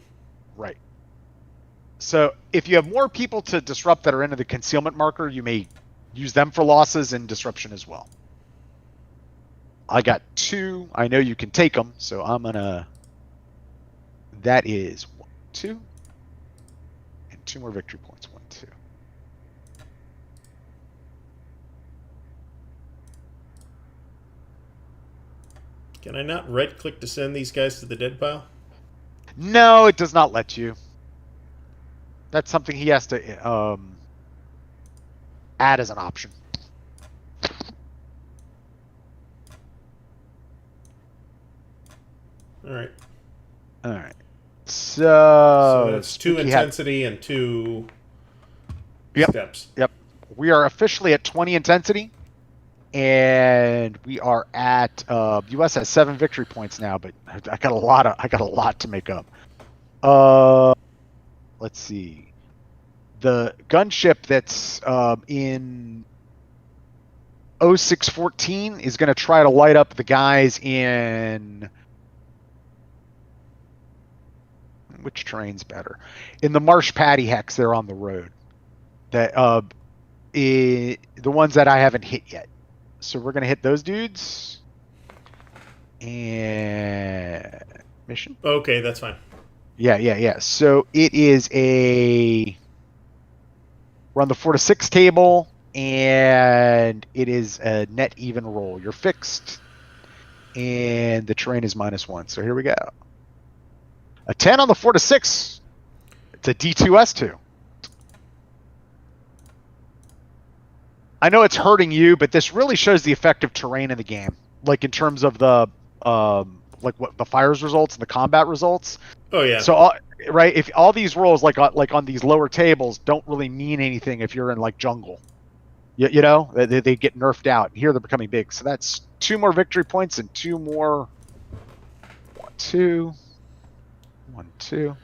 Right. So if you have more people to disrupt that are into the concealment marker, you may use them for losses and disruption as well. I got 2. I know you can take them, so I'm gonna... That is 1, 2. And 2 more victory points. 1, 2. Can I not right-click to send these guys to the dead pile? No, it does not let you. That's something he has to add as an option. All right. All right. So that's 2 Spooky intensity and 2 steps. Yep. we are officially at 20 intensity, and we are at U.S. has 7 victory points now, but I got a lot to make up. Let's see. The gunship that's in 0614 is going to try to light up the guys in which terrain's better? In the Marsh Paddy hex, they're on the road. That the ones that I haven't hit yet. So we're going to hit those dudes. And mission. Okay, that's fine. Yeah. So it is we're on the 4 to 6 table, and it is a net even roll. You're fixed, and the terrain is -1. So here we go. A 10 on the 4 to 6. It's a D2S2. I know it's hurting you, but this really shows the effective terrain in the game. Like in terms of the like what the fires results and the combat results. Oh yeah. So right, if all these rolls like on these lower tables don't really mean anything if you're in like jungle. You know, they get nerfed out. Here they're becoming big. So that's 2 more victory points and 2 more. 1, 2. 1, 2.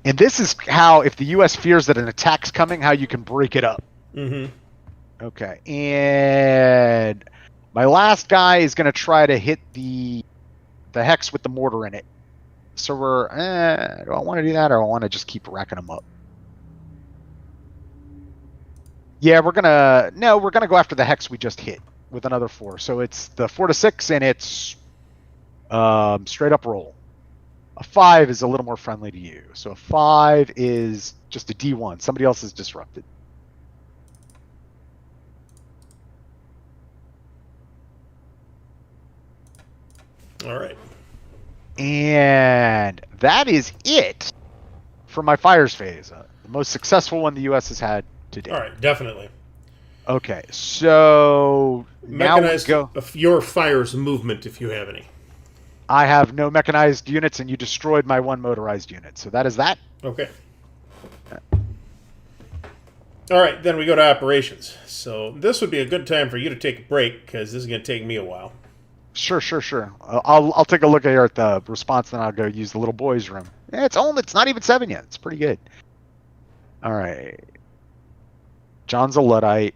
And this is how, if the U.S. fears that an attack's coming, how you can break it up. Mm-hmm. Okay, and my last guy is going to try to hit the hex with the mortar in it. So we're, do I want to do that, or I want to just keep racking them up? Yeah, we're gonna go after the hex we just hit with another 4. So it's the 4 to 6, and it's straight up roll. A 5 is a little more friendly to you. So a 5 is just a D1. Somebody else is disrupted. All right. And that is it for my fires phase. The most successful one the U.S. has had to date. All right, definitely. Okay, so Mechanized, now we go. Your fires movement, if you have any. I have no mechanized units, and you destroyed my 1 motorized unit. So that is that. Okay. All right, then we go to operations. So this would be a good time for you to take a break, because this is going to take me a while. Sure. I'll take a look here at the response, then I'll go use the little boys' room. Yeah, it's not even 7 yet. It's pretty good. All right. John's a Luddite.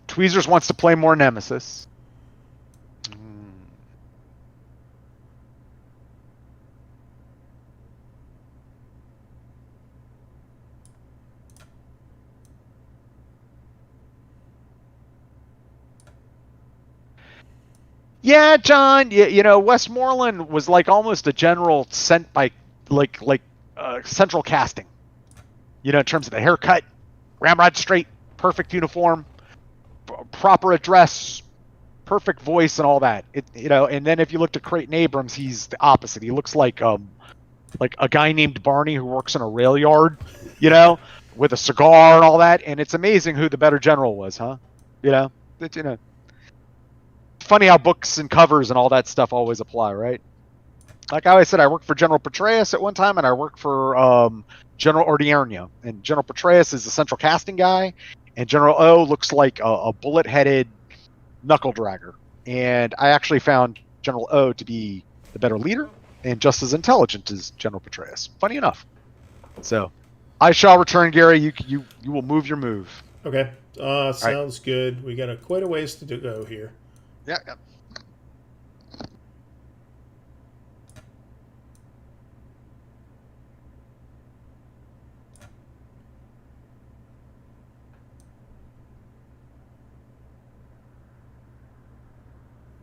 Tweezers wants to play more Nemesis. Yeah, John. You know, Westmoreland was like almost a general sent by central casting. You know, in terms of the haircut, ramrod straight, perfect uniform, proper address, perfect voice, and all that. And then if you looked at Creighton Abrams, he's the opposite. He looks like a guy named Barney who works in a rail yard, with a cigar and all that. And it's amazing who the better general was, huh? Funny how books and covers and all that stuff always apply, right? Like I always said, I worked for General Petraeus at one time, and I worked for General Ordiernia. And General Petraeus is the central casting guy, and General O looks like a bullet-headed knuckle dragger. And I actually found General O to be the better leader and just as intelligent as General Petraeus. Funny enough. So, I shall return, Gary. You will move your move. Okay. Sounds good. We got quite a ways to go here. Yeah.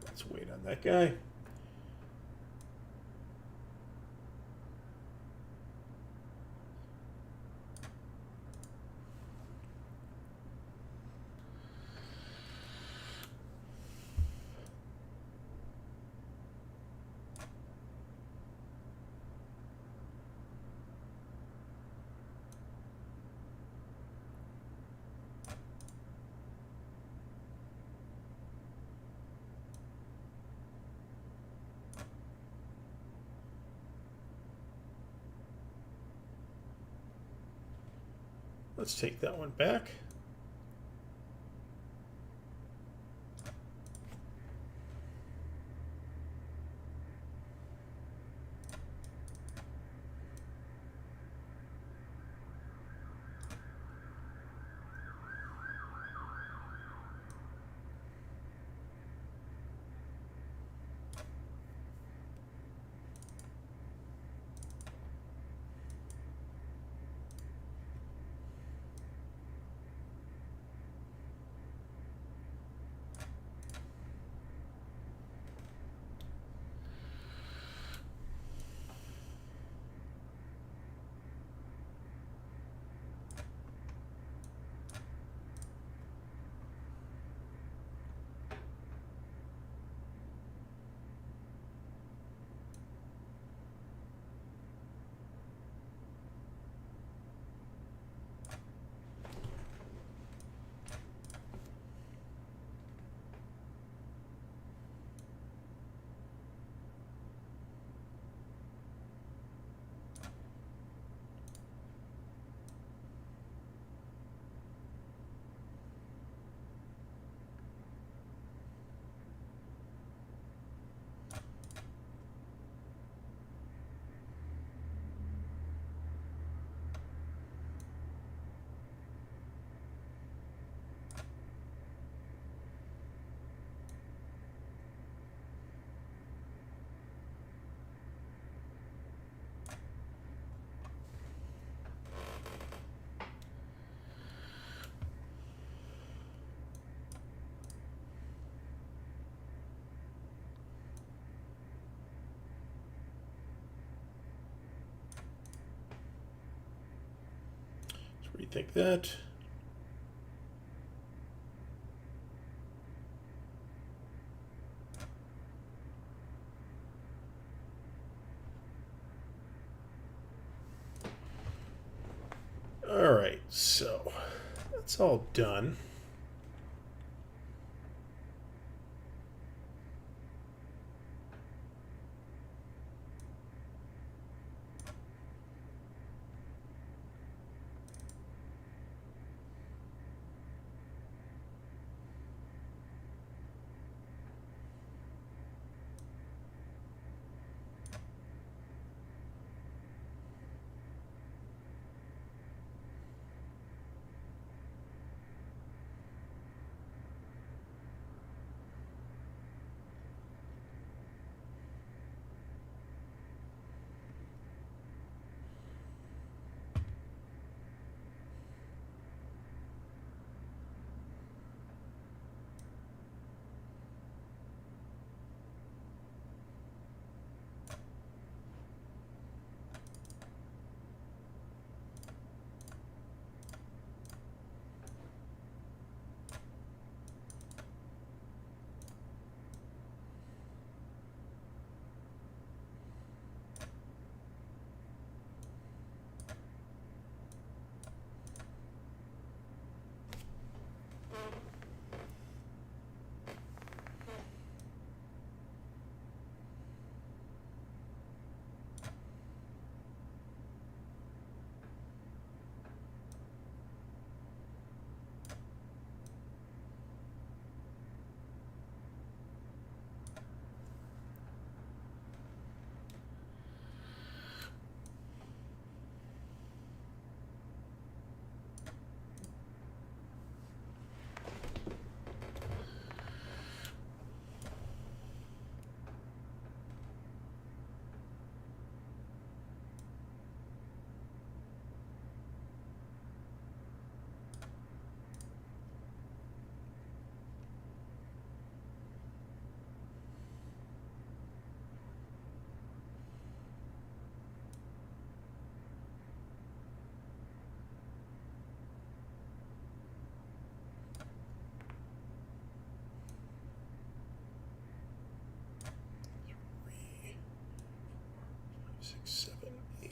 Let's wait on that guy. Let's take that one back. Rethink that. All right, so that's all done.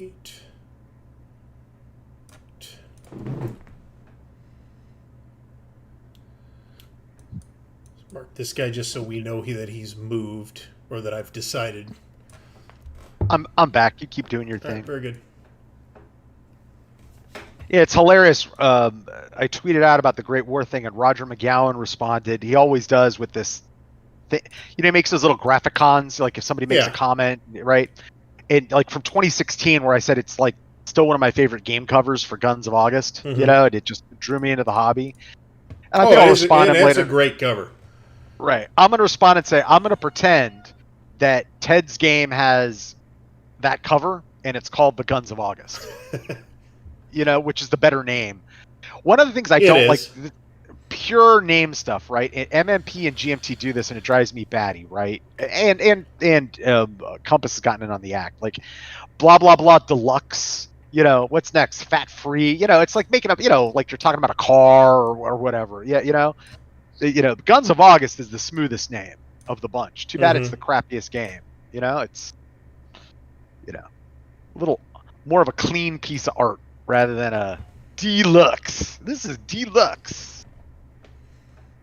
Eight. Mark this guy just so we know that he's moved, or that I've decided. I'm back. You keep doing your All right, thing. very good. Yeah, it's hilarious. I tweeted out about the Great War thing, and Roger McGowan responded. He always does with this thing. He makes those little graphicons, like if somebody makes a Yeah. comment, right? And like from 2016, where I said it's like still one of my favorite game covers for Guns of August. Mm-hmm. And it just drew me into the hobby. And I Oh, think it I'll is. respond to him It's a later. great cover. Right. I'm going to respond and say, I'm going to pretend that Ted's game has that cover and it's called the Guns of August, which is the better name. One of the things I It don't like, is. pure name stuff, right? And MMP and GMT do this and it drives me batty, right? And Compass has gotten in on the act. Like, blah, blah, blah, deluxe. What's next? Fat free. It's like making up, like you're talking about a car or whatever. Yeah, Guns of August is the smoothest name of the bunch. Too bad it's Mm-hmm. the crappiest game. It's a little more of a clean piece of art rather than a deluxe. This is deluxe.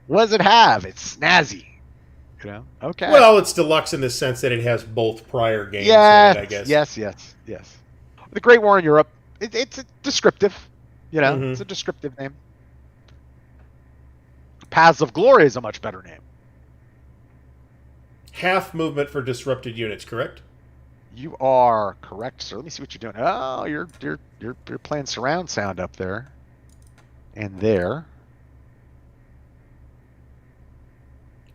What does it have? It's snazzy. Okay. Well, it's deluxe in the sense that it has both prior games in it, Yes, I guess. yes. The Great War in Europe. It's a descriptive. It's Mm-hmm. a descriptive name. Paths of Glory is a much better name. Half movement for disrupted units, correct? You are correct, sir. Let me see what you're doing. Oh, you're playing surround sound up there. And there.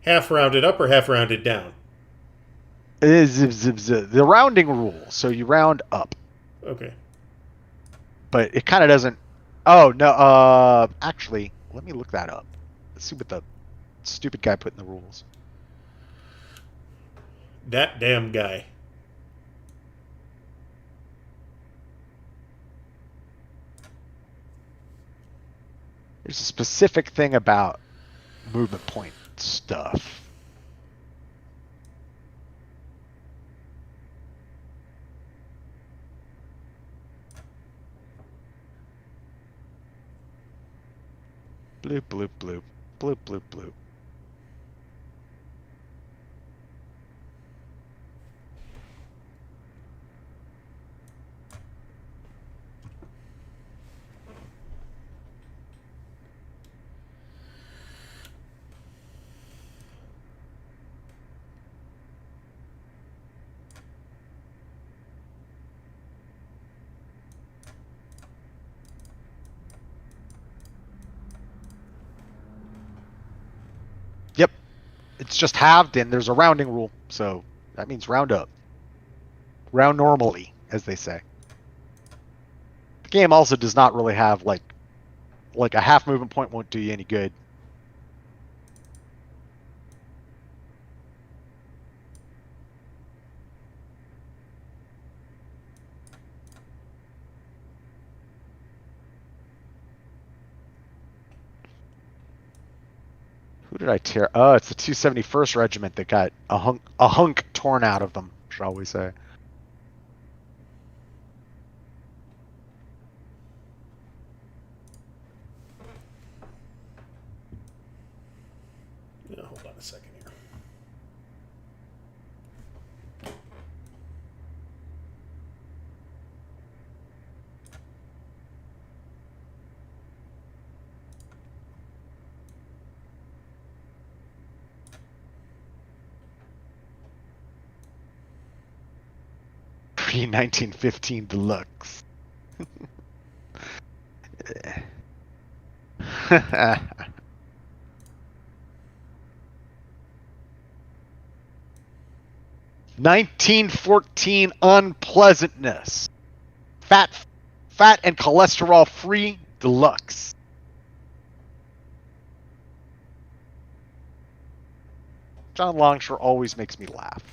Half rounded up or half rounded down? The rounding rule. So you round up. Okay. But it kind of doesn't. Oh, no. Actually, let me look that up. Let's see what the stupid guy put in the rules. That damn guy. There's a specific thing about movement point stuff. Bloop, bloop, bloop. Bloop, bloop, bloop. Yep. It's just halved and there's a rounding rule. So that means round up. Round normally, as they say. The game also does not really have like a half movement point won't do you any good. Who did I tear? Oh, it's the 271st Regiment that got a hunk torn out of them, shall we say. Hold on a second here. Pre-1915 Deluxe. $1914 Unpleasantness. Fat and cholesterol free deluxe. John Longshore always makes me laugh.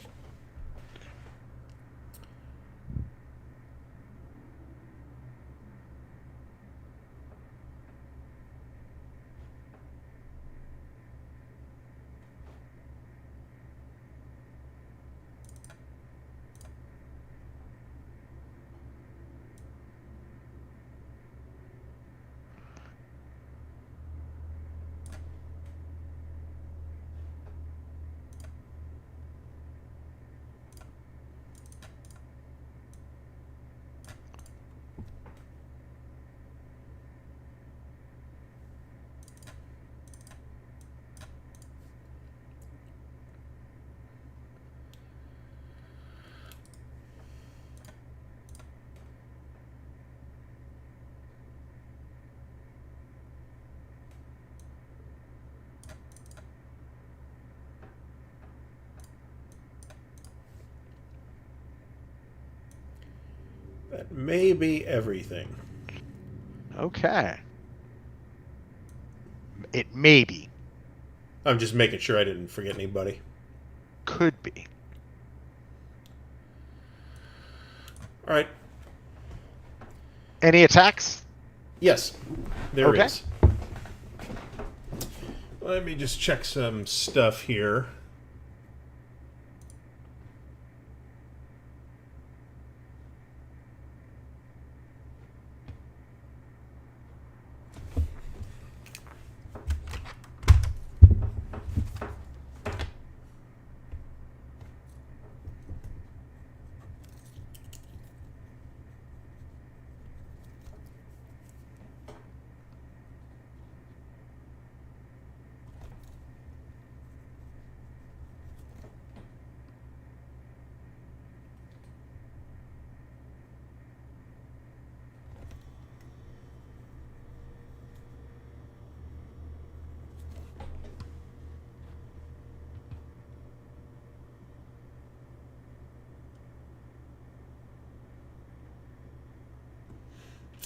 That may be everything. Okay. It may be. I'm just making sure I didn't forget anybody. Could be. All right. Any attacks? Yes, there Okay. is. Let me just check some stuff here.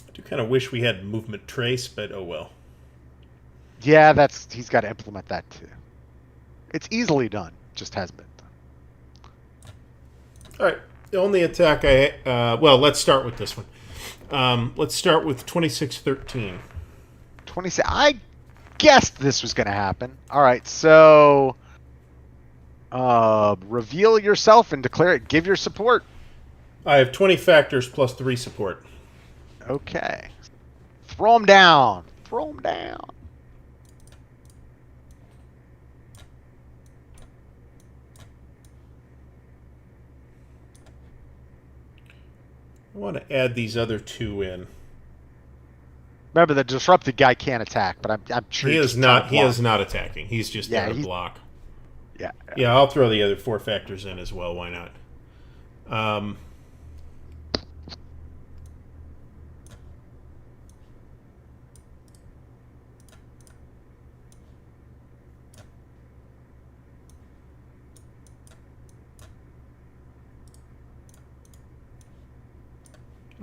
I do kind of wish we had movement trace, but oh well. Yeah, he's got to implement that too. It's easily done, just hasn't been done. All right. The only attack well, let's start with this one. Let's start with 2613. 26. I guessed this was going to happen. All right, so reveal yourself and declare it. Give your support. I have 20 factors plus 3 support. Okay. Throw him down. Throw him down. I want to add these other 2 in. Remember, the disrupted guy can't attack, but I'm sure He is not. He is not attacking. He's just there to block. Yeah. Yeah, I'll throw the other 4 factors in as well. Why not?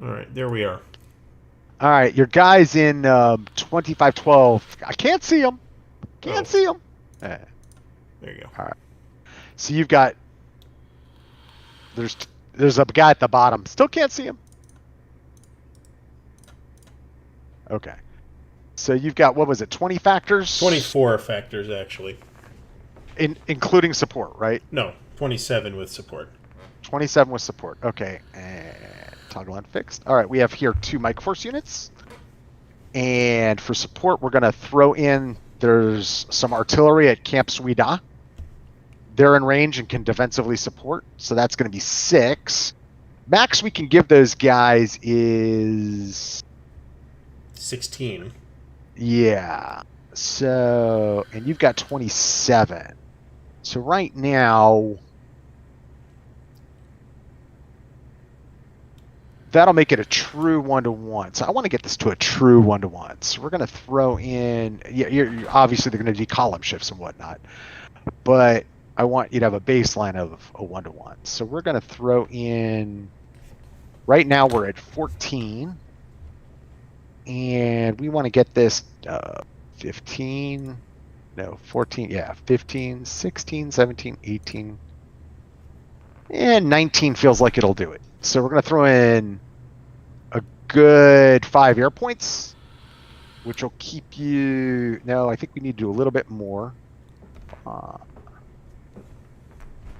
All right, there we are. All right, your guy's in 2512. I can't see him. Can't see him. There you go. All right. So you've got there's a guy at the bottom. Still can't see him. Okay. So you've got, what was it, 20 factors? 24 factors actually. Including support, right? No, 27 with support. 27 with support. Okay. And toggle unfixed. All right, we have here 2 Mike Force units. And for support, we're going to throw in, there's some artillery at Camp Suida. They're in range and can defensively support. So that's going to be 6. Max we can give those guys is 16. Yeah. So, and you've got 27. So right now, that'll make it a true 1-to-1. So I want to get this to a true 1-to-1. So we're going to throw in, you're obviously they're going to do column shifts and whatnot, but I want you to have a baseline of a 1-to-1. So we're going to throw in, right now we're at 14. And we want to get this 15, no, 14, yeah, 15, 16, 17, 18, and 19 feels like it'll do it. So we're going to throw in a good 5 air points, which will keep you, no, I think we need to do a little bit more.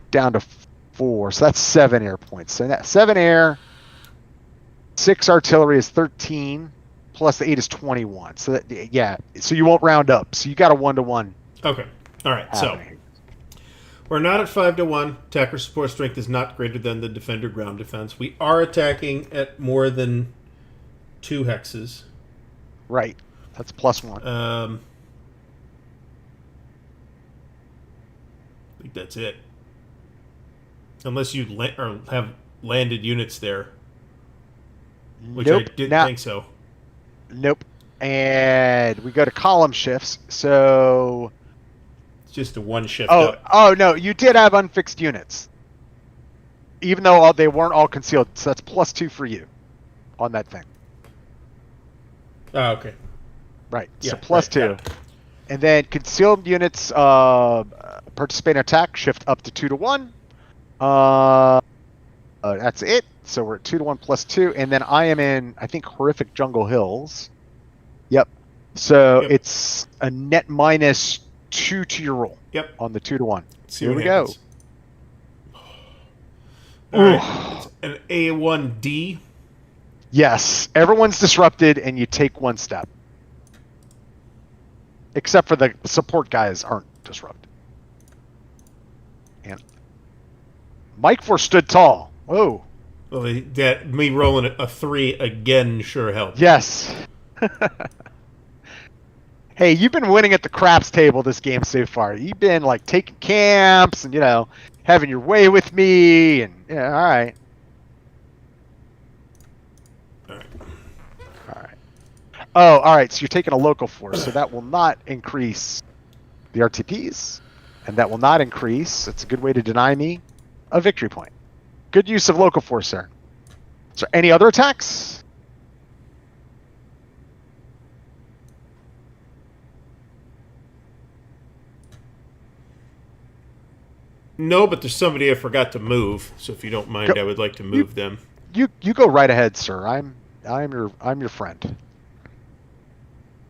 Down to 4, so that's 7 air points. So that 7 air, 6 artillery is 13. Plus the 8 is 21. So that, yeah, so you won't round up. So you got a 1-to-1. Okay. All right. So we're not at 5-to-1. Attacker support strength is not greater than the defender ground defense. We are attacking at more than 2 hexes. Right. That's +1. I think that's it. Unless you have landed units there, which Nope. I didn't think so. Nope. And we go to column shifts. So it's just a 1 shift up. Oh no, you did have unfixed units, even though they weren't all concealed. So that's +2 for you. on that thing. Oh, okay. Right. Yeah, So plus right, got 2. it. And then concealed units participate in attack, shift up to 2 to 1. That's it. So we're at 2 to 1 plus 2. And then I am in, I think, horrific Jungle Hills. Yep. So Yep. it's a net -2 to your roll Yep. on the 2 to 1. Let's see Here what we go. happens. All Ooh. right. It's an A1D. Yes. Everyone's disrupted, and you take 1 step. Except for the support guys aren't disrupted. And Mike Force stood tall. Whoa. Well, that me rolling a 3 again sure helped. Yes. Hey, you've been winning at the craps table this game so far. You've been like taking camps and having your way with me, and yeah, all right. All right. All right. Oh, all right. So you're taking a local force, so that will not increase the RTPs, and that will not increase. It's a good way to deny me a victory point. Good use of local force there. Is there any other attacks? No, but there's somebody I forgot to move. So if you don't mind, I would like to move them. You go right ahead, sir. I'm your friend.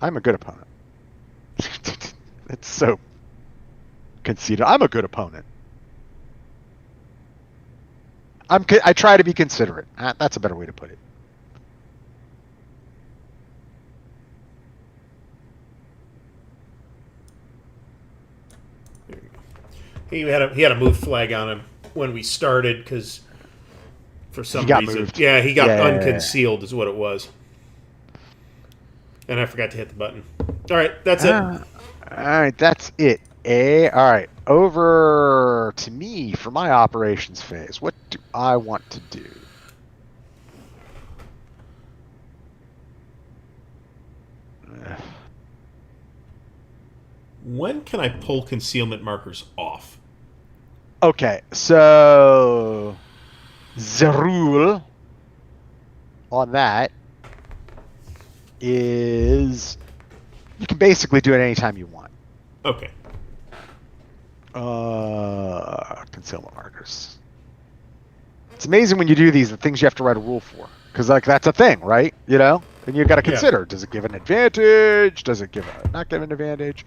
I'm a good opponent. It's so conceited. I'm a good opponent. I try to be considerate. That's a better way to put it. He had a move flag on him when we started because for some reason, moved. yeah, he got Yeah. unconcealed is what it was, and I forgot to hit the button. All right, that's it. All right, that's it. All right, over to me for my operations phase. What do I want to do? When can I pull concealment markers off? Okay, so the rule on that is you can basically do it anytime you want. Okay. Concealment markers. It's amazing when you do these, the things you have to write a rule for, because that's a thing, right? And you've got to consider: does it give an advantage? Does it not give an advantage?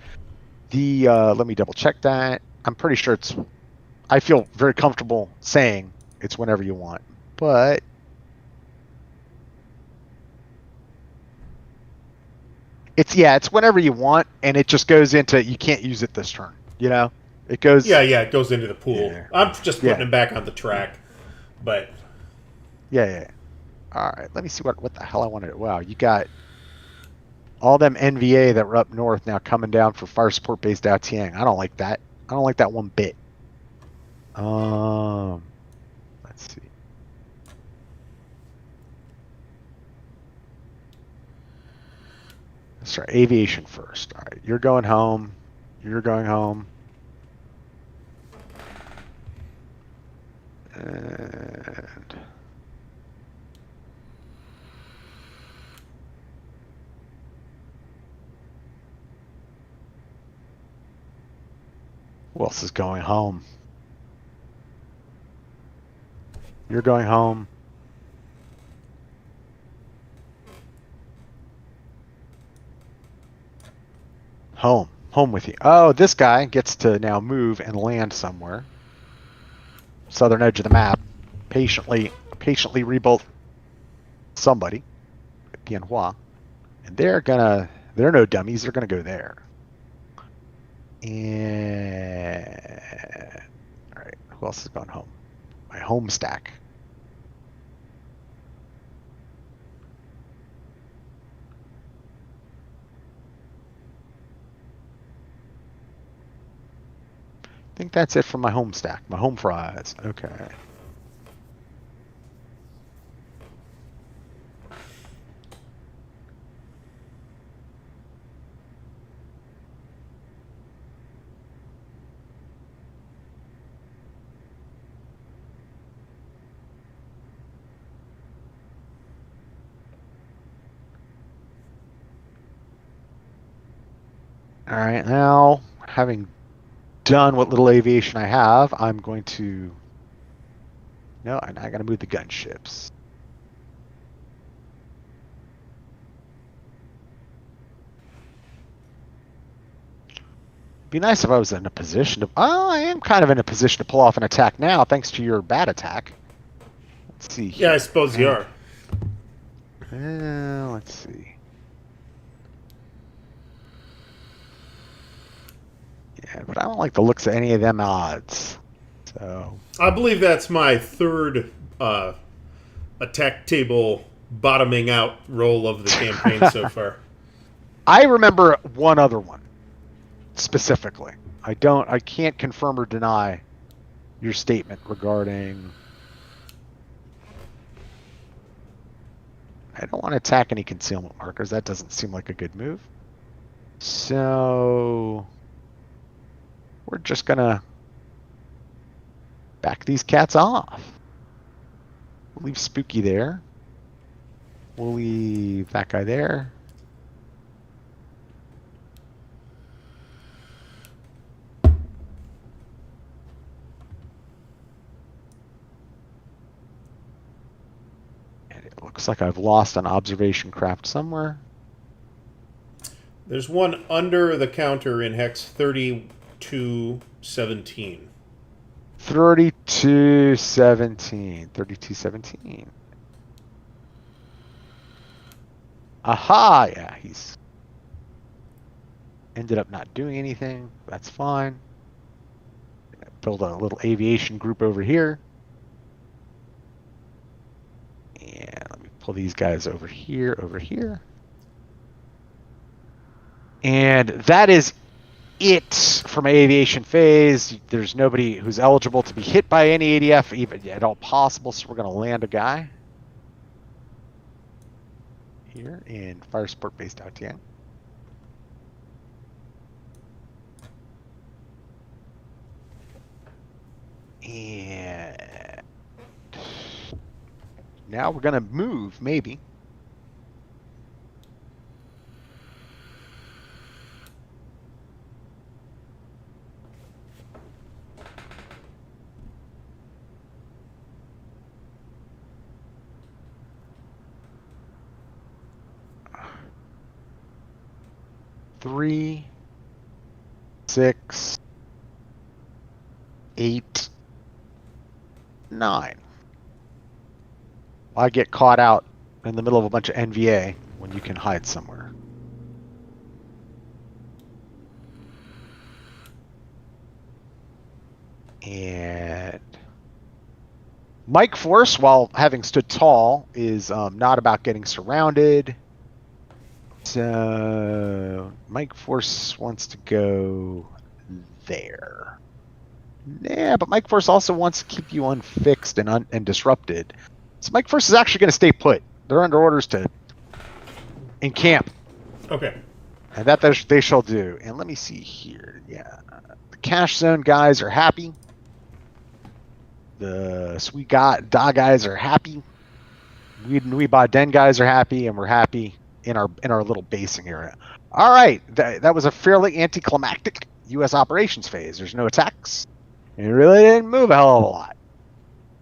Let me double check that. I'm pretty sure I feel very comfortable saying it's whenever you want, but it's whenever you want, and it just goes into you can't use it this turn. It goes. Yeah, it goes into the pool. Yeah. I'm just putting him back on the track, but Yeah. All right, let me see what the hell I wanted. Wow, you got all them NVA that were up north now coming down for fire support base Dao Tiang. I don't like that. I don't like that one bit. Let's see. Let's start aviation first. All right, you're going home. You're going home. And who else is going home? You're going home. Home with you. Oh, this guy gets to now move and land somewhere. Southern edge of the map. Patiently rebuild somebody. Tianhua. And they're no dummies. They're gonna go there. And all right, who else is going home? My home stack. I think that's it for my home stack. My home fries. Okay. All right, now having done what little aviation I have, I'm going to. No, I'm not going to move the gunships. Be nice if I was in a position to. Oh, I am kind of in a position to pull off an attack now, thanks to your bad attack. Let's see here. Yeah, I suppose you are. Let's see. Yeah, but I don't like the looks of any of them odds. So I believe that's my third attack table bottoming out roll of the campaign so far. I remember one other one specifically. I can't confirm or deny your statement regarding. I don't want to attack any concealment markers. That doesn't seem like a good move. So we're just gonna back these cats off. We'll leave Spooky there. We'll leave that guy there. And it looks like I've lost an observation craft somewhere. There's one under the counter in hex 3217. 3217. Aha! Yeah, he's ended up not doing anything. That's fine. Build a little aviation group over here. And let me pull these guys over here, And that is it for my aviation phase. There's nobody who's eligible to be hit by any ADF even at all possible, so we're going to land a guy here in Fire Sport Base Dautian. And now we're going to move, maybe. Three, 6, 8, 9. Why get caught out in the middle of a bunch of NVA when you can hide somewhere? And Mike Force, while having stood tall, is not about getting surrounded. So Mike Force wants to go there. Yeah, but Mike Force also wants to keep you unfixed and disrupted. So Mike Force is actually going to stay put. They're under orders to encamp. Okay. And that they shall do. And let me see here. Yeah. The cash zone guys are happy. The sweet da guys are happy. We buy den guys are happy, and we're happy in our little basing area. All right, that was a fairly anticlimactic U.S. operations phase. There's no attacks, and it really didn't move a hell of a lot.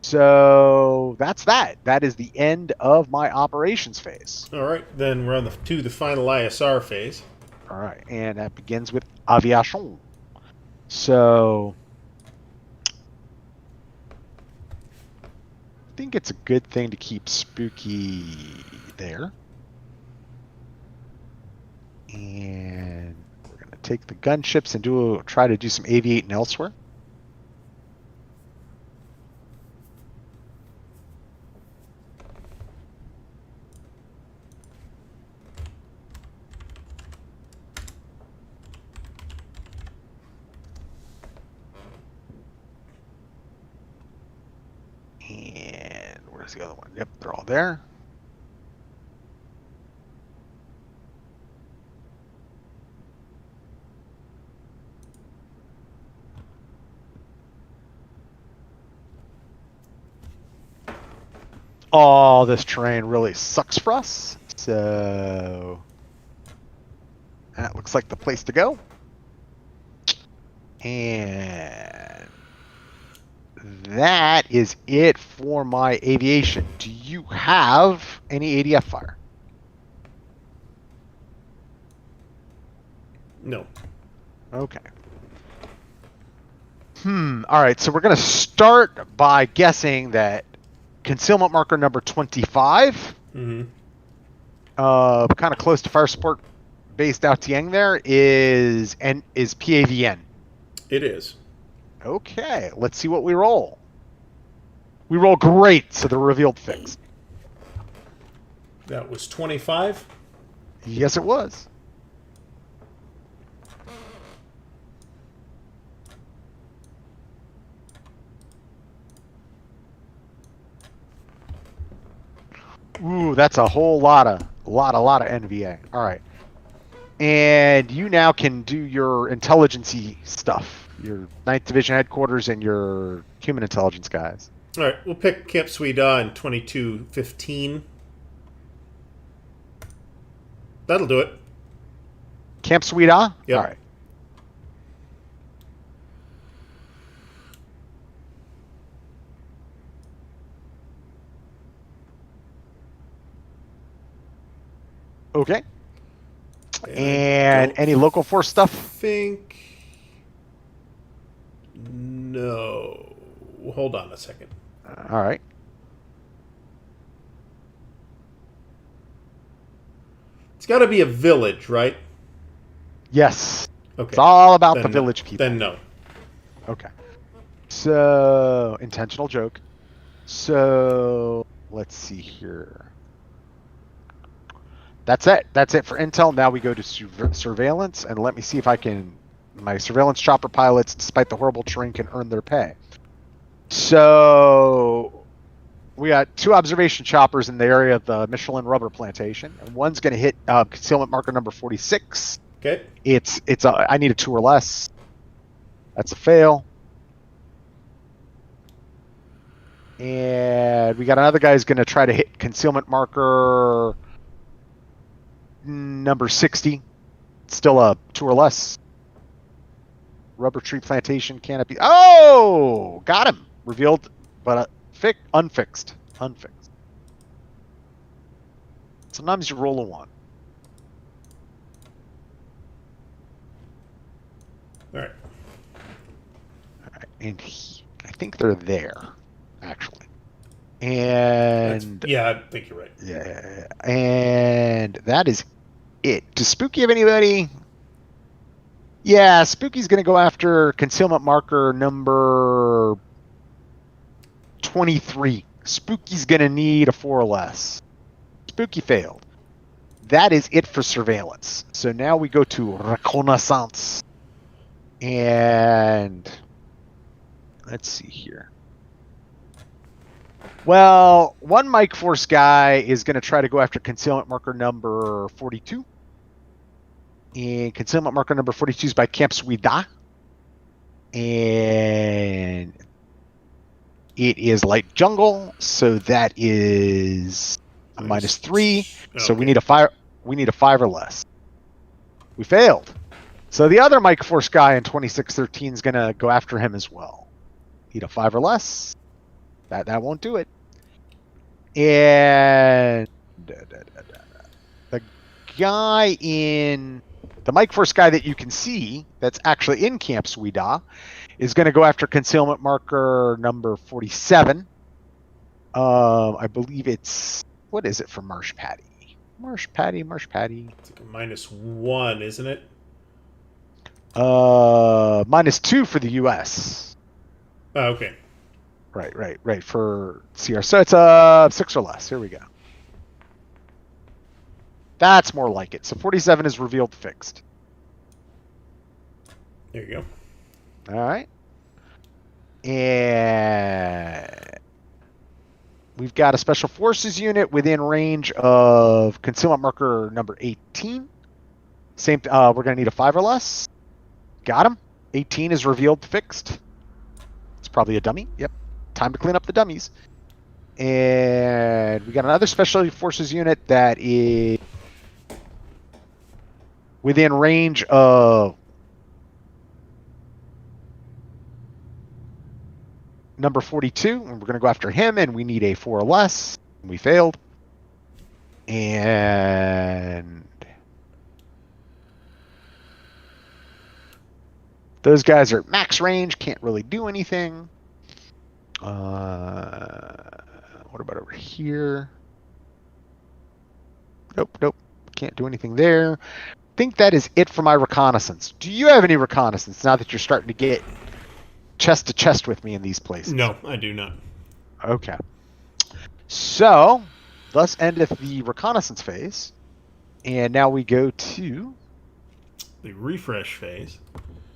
So that's that. That is the end of my operations phase. All right, then we're on to the final ISR phase. All right, and that begins with aviation. So I think it's a good thing to keep Spooky there. And we're going to take the gunships and try to do some aviating elsewhere. And where's the other one? Yep, they're all there. Oh, this terrain really sucks for us. So that looks like the place to go. And that is it for my aviation. Do you have any ADF fire? No. Okay. All right, so we're going to start by guessing that concealment marker number 25, kind of close to fire support based out Tiang there, is PAVN. It is. Okay, let's see what we roll. We roll great, so the revealed fixed. That was 25. Yes, it was. Ooh, that's a whole lot of NVA. All right. And you now can do your intelligence-y stuff, your 9th Division headquarters and your human intelligence guys. All right, we'll pick Camp Suida in 2215. That'll do it. Camp Suida? Yep. All right. Okay. And any local force stuff? No. Hold on a second. All right. It's got to be a village, right? Yes. Okay. It's all about the village people. Then no. Okay. So, intentional joke. So, let's see here. That's it. That's it for intel. Now we go to surveillance, and let me see if I can... My surveillance chopper pilots, despite the horrible terrain, can earn their pay. So, we got 2 observation choppers in the area of the Michelin rubber plantation. And one's going to hit concealment marker number 46. Okay. I need a 2 or less. That's a fail. And we got another guy who's going to try to hit concealment marker number 60. Still a 2 or less. Rubber tree plantation canopy. Oh! Got him. Revealed, but unfixed. Unfixed. Sometimes you roll a 1. All right. And I think they're there, actually. And Yeah, I think you're right. yeah, and that is it. Does Spooky have anybody? Yeah, Spooky's going to go after concealment marker number 23. Spooky's going to need a 4 or less. Spooky failed. That is it for surveillance. So now we go to Reconnaissance. And let's see here. Well, one Mike Force guy is going to try to go after concealment marker number 42. And concealment marker number 42 is by Camp Suida. And it is light jungle, so that is a -3. Okay. So we need a 5 or less. We failed. So the other Mike Force guy in 2613 is going to go after him as well. Need a 5 or less. That won't do it. And the guy in the Mike Force guy that you can see that's actually in Camp Suida is going to go after concealment marker number 47. I believe it's, what is it for Marsh Patty? Marsh Patty. It's like a -1, isn't it? -2 for the U.S. Oh, okay. Right. For CR. So it's a 6 or less. Here we go. That's more like it. So 47 is revealed fixed. There you go. All right. And we've got a special forces unit within range of concealment marker number 18. Same. We're going to need a 5 or less. Got him. 18 is revealed fixed. It's probably a dummy. Yep. Time to clean up the dummies. And we got another special forces unit that is within range of number 42, and we're going to go after him, and we need a 4 or less. We failed. And those guys are max range, can't really do anything. What about over here? Nope. Can't do anything there. I think that is it for my reconnaissance. Do you have any reconnaissance now that you're starting to get chest to chest with me in these places? No, I do not. Okay. So, thus endeth the reconnaissance phase. And now we go to the refresh phase.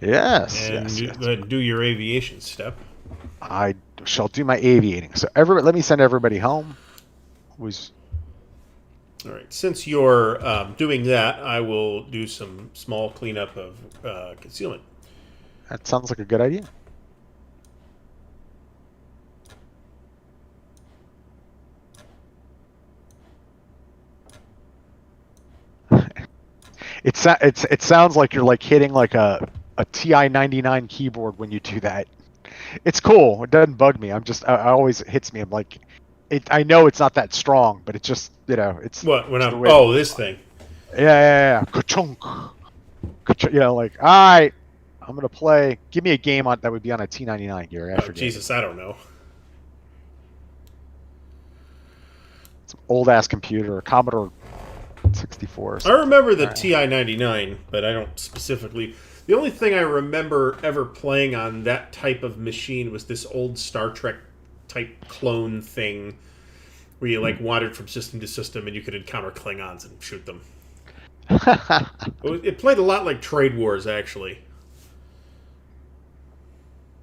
Yes. And do your aviation step. I shall do my aviating. So let me send everybody home. All right. Since you're doing that, I will do some small cleanup of concealment. That sounds like a good idea. It sounds like you're like hitting like a TI 99 keyboard when you do that. It's cool. It doesn't bug me. I always hits me. I'm like, I know it's not that strong, but it just, it's what when I'm this thing. Yeah. Ka-chunk. Like, all right, I'm gonna play. Give me a game that would be on a T99 gear. Jesus, I don't know. Some old ass computer, a Commodore 64. I remember the TI-99, but I don't specifically. The only thing I remember ever playing on that type of machine was this old Star Trek type clone thing where you like wandered from system to system and you could encounter Klingons and shoot them. It played a lot like Trade Wars, actually.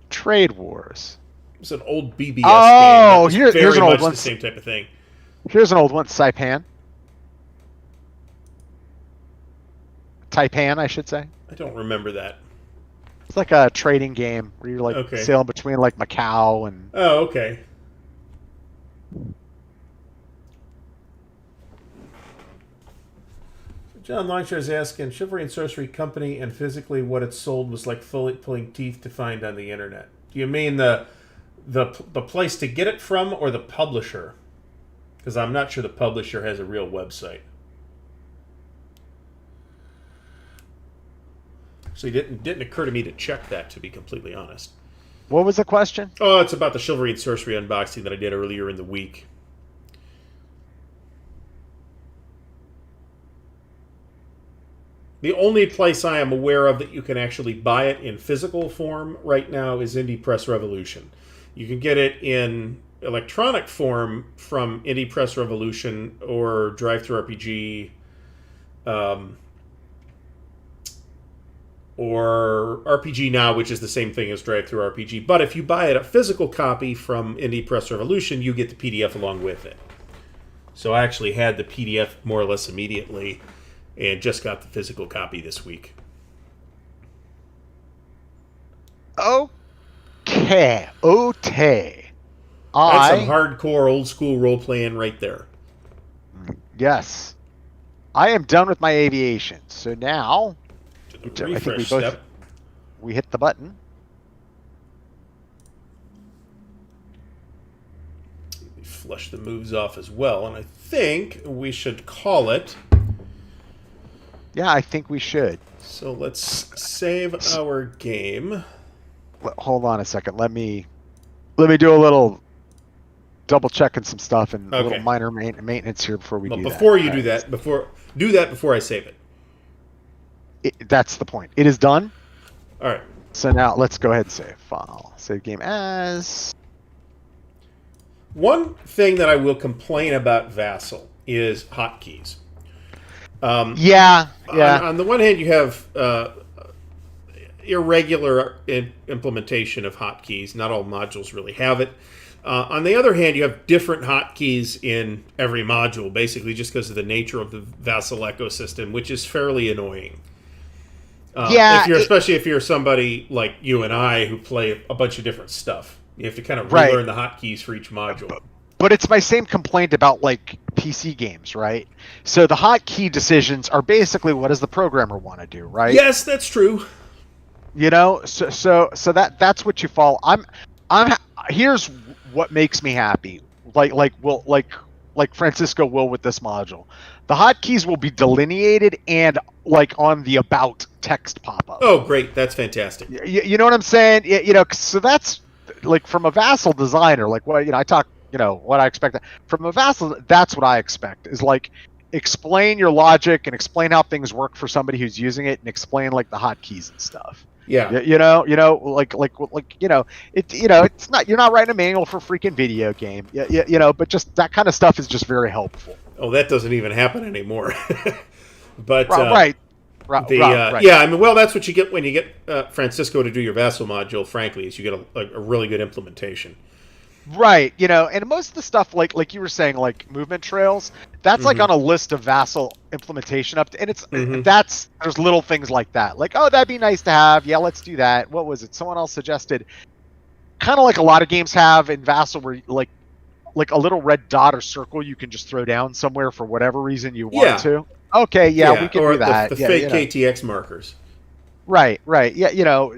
Trade Wars. It was an old BBS game. Oh, here's an old one. The same type of thing. Here's an old one, Saipan. Taipan, I should say. I don't remember that. It's like a trading game where you're like sailing between like Macau and. Oh, okay. John Longshore is asking, Chivalry and Sorcery Company and physically what it sold was like pulling teeth to find on the internet. Do you mean the place to get it from or the publisher? Because I'm not sure the publisher has a real website. So it didn't occur to me to check that, to be completely honest. What was the question? Oh, it's about the Chivalry and Sorcery unboxing that I did earlier in the week. The only place I am aware of that you can actually buy it in physical form right now is Indie Press Revolution. You can get it in electronic form from Indie Press Revolution or Drive-Thru RPG, or RPG Now, which is the same thing as Drive-Thru RPG. But if you buy a physical copy from Indie Press Revolution, you get the PDF along with it. So I actually had the PDF more or less immediately and just got the physical copy this week. Okay. That's some hardcore old school role playing right there. Yes. I am done with my aviation. So now Refresh step. We hit the button. Flush the moves off as well, and I think we should call it. Yeah, I think we should. So let's save our game. Hold on a second. Let me do a little double checking some stuff and a little minor maintenance here before we do that. Before you do that, before I save it. That's the point. It is done. All right. So now let's go ahead and save file. Save game as. One thing that I will complain about Vassal is hotkeys. Yeah. On the one hand, you have irregular implementation of hotkeys. Not all modules really have it. On the other hand, you have different hotkeys in every module, basically just because of the nature of the Vassal ecosystem, which is fairly annoying. Especially if you're somebody like you and I who play a bunch of different stuff. You have to kind of relearn the hotkeys for each module. But it's my same complaint about like PC games, right? So the hotkey decisions are basically what does the programmer want to do, right? Yes, that's true. So that's what you follow. here's what makes me happy. Like Francisco will with this module. The hotkeys will be delineated and like on the about text pop up. Oh, great! That's fantastic. You know what I'm saying? So that's like from a vassal designer. Like what I talk. What I expect from a vassal. That's what I expect is like explain your logic and explain how things work for somebody who's using it and explain like the hotkeys and stuff. Yeah. It's not, you're not writing a manual for a freaking video game. But just that kind of stuff is just very helpful. Oh, that doesn't even happen anymore. But right. Yeah, I mean, well, that's what you get when you get Francisco to do your vassal module. Frankly, is you get a really good implementation. Right, and most of the stuff like you were saying, like movement trails, that's like on a list of vassal implementation and it's there's little things like that, like, oh, that'd be nice to have. Yeah, let's do that. What was it? Someone else suggested, kind of like a lot of games have in vassal, where like a little red dot or circle you can just throw down somewhere for whatever reason you want to. Okay, we can do that. The fake KTX markers. Right. Yeah,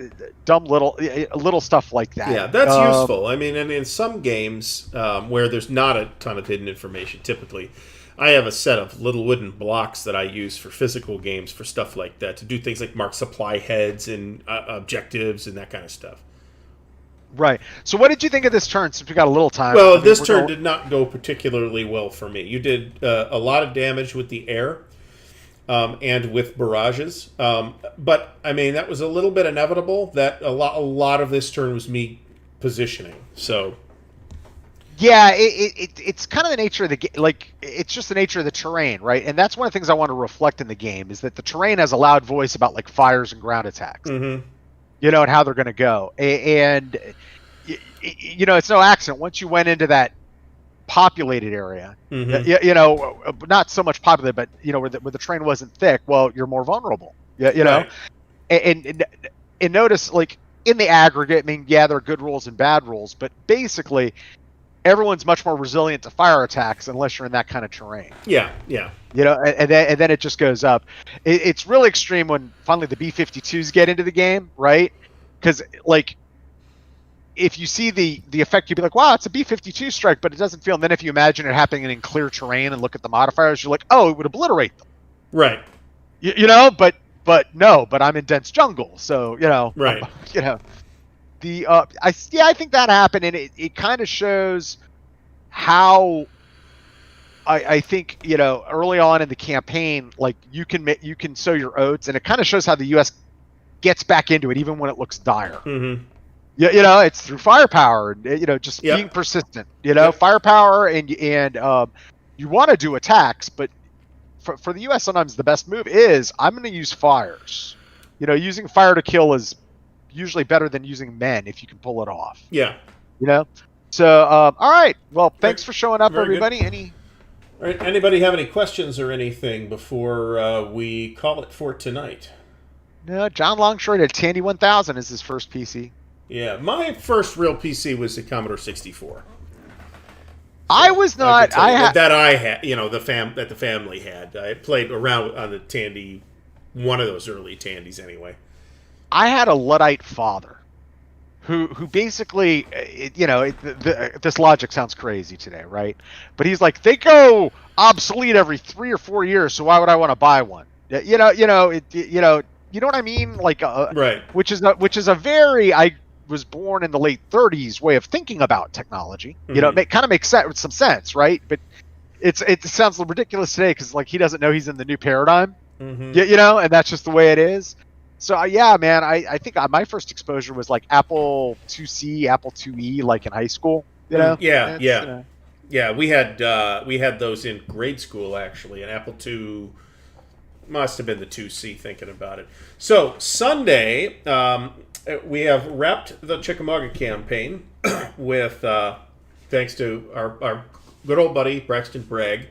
dumb little stuff like that. Yeah, that's useful. I mean, and in some games where there's not a ton of hidden information, typically, I have a set of little wooden blocks that I use for physical games for stuff like that, to do things like mark supply heads and objectives and that kind of stuff. Right. So what did you think of this turn, since we got a little time? Well, this turn did not go particularly well for me. You did a lot of damage with the air. And with barrages, but I mean that was a little bit inevitable. That a lot of this turn was me positioning. So, yeah, it's kind of the nature of the game. Like, it's just the nature of the terrain, right? And that's one of the things I want to reflect in the game, is that the terrain has a loud voice about like fires and ground attacks, and how they're going to go. And it's no accident once you went into that populated area, not so much populated, but where the terrain wasn't thick, well, you're more vulnerable. Right. And notice, like, in the aggregate, I mean, yeah, there are good rules and bad rules, but basically everyone's much more resilient to fire attacks unless you're in that kind of terrain. Yeah. And then it just goes up. It's really extreme when finally the B-52s get into the game, right? Because like, if you see the effect, you'd be like, wow, it's a B-52 strike, but it doesn't feel. And then if you imagine it happening in clear terrain and look at the modifiers, you're like, oh, it would obliterate them. Right. But I'm in dense jungle, so Right. I think that happened, and it kind of shows how I think early on in the campaign, like you can sow your oats, and it kind of shows how the U.S. gets back into it even when it looks dire. It's through firepower, just being persistent, firepower, and you want to do attacks, but for the U.S. sometimes the best move is, I'm going to use fires. Using fire to kill is usually better than using men if you can pull it off. Yeah. So, all right. Well, thanks for showing up, everybody. All right. Anybody have any questions or anything before we call it for tonight? No, John Longshore at Tandy 1000 is his first PC. Yeah, my first real PC was the Commodore 64. I was not. I had that the family had. I played around on the Tandy, one of those early Tandys anyway. I had a Luddite father, who basically, this logic sounds crazy today, right? But he's like, they go obsolete every 3 or 4 years, so why would I want to buy one? You know what I mean? Like, right. Which is a very, I was born in the late 30s way of thinking about technology. It kind of makes some sense, right? But it sounds ridiculous today because like he doesn't know he's in the new paradigm, and that's just the way it is. So yeah, man, I think my first exposure was like Apple IIc, Apple IIe, like in high school. Yeah. We had those in grade school actually, and Apple II must have been the 2C. Thinking about it. So Sunday, we have wrapped the Chickamauga campaign with thanks to our good old buddy Braxton Bragg.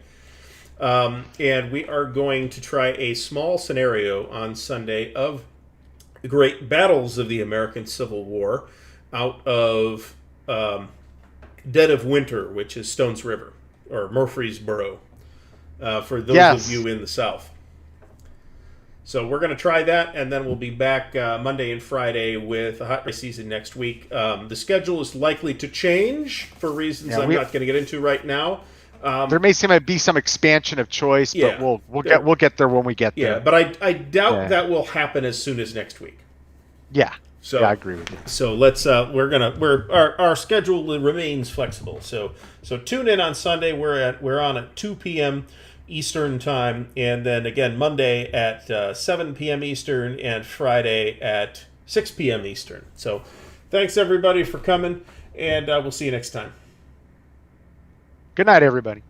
And we are going to try a small scenario on Sunday of the great battles of the American Civil War out of Dead of Winter, which is Stones River, or Murfreesboro, for those of you in the South. So we're going to try that, and then we'll be back Monday and Friday with a hot race season next week. The schedule is likely to change for reasons I'm not going to get into right now. There may seem to be some expansion of choice, but we'll get there when we get there. Yeah, but I doubt that will happen as soon as next week. Yeah. So I agree with you. So let's our schedule remains flexible. So tune in on Sunday. We're on at 2 p.m. Eastern time, and then again Monday at 7 p.m. Eastern, and Friday at 6 p.m. Eastern. So thanks everybody for coming, and we'll see you next time. Good night, everybody.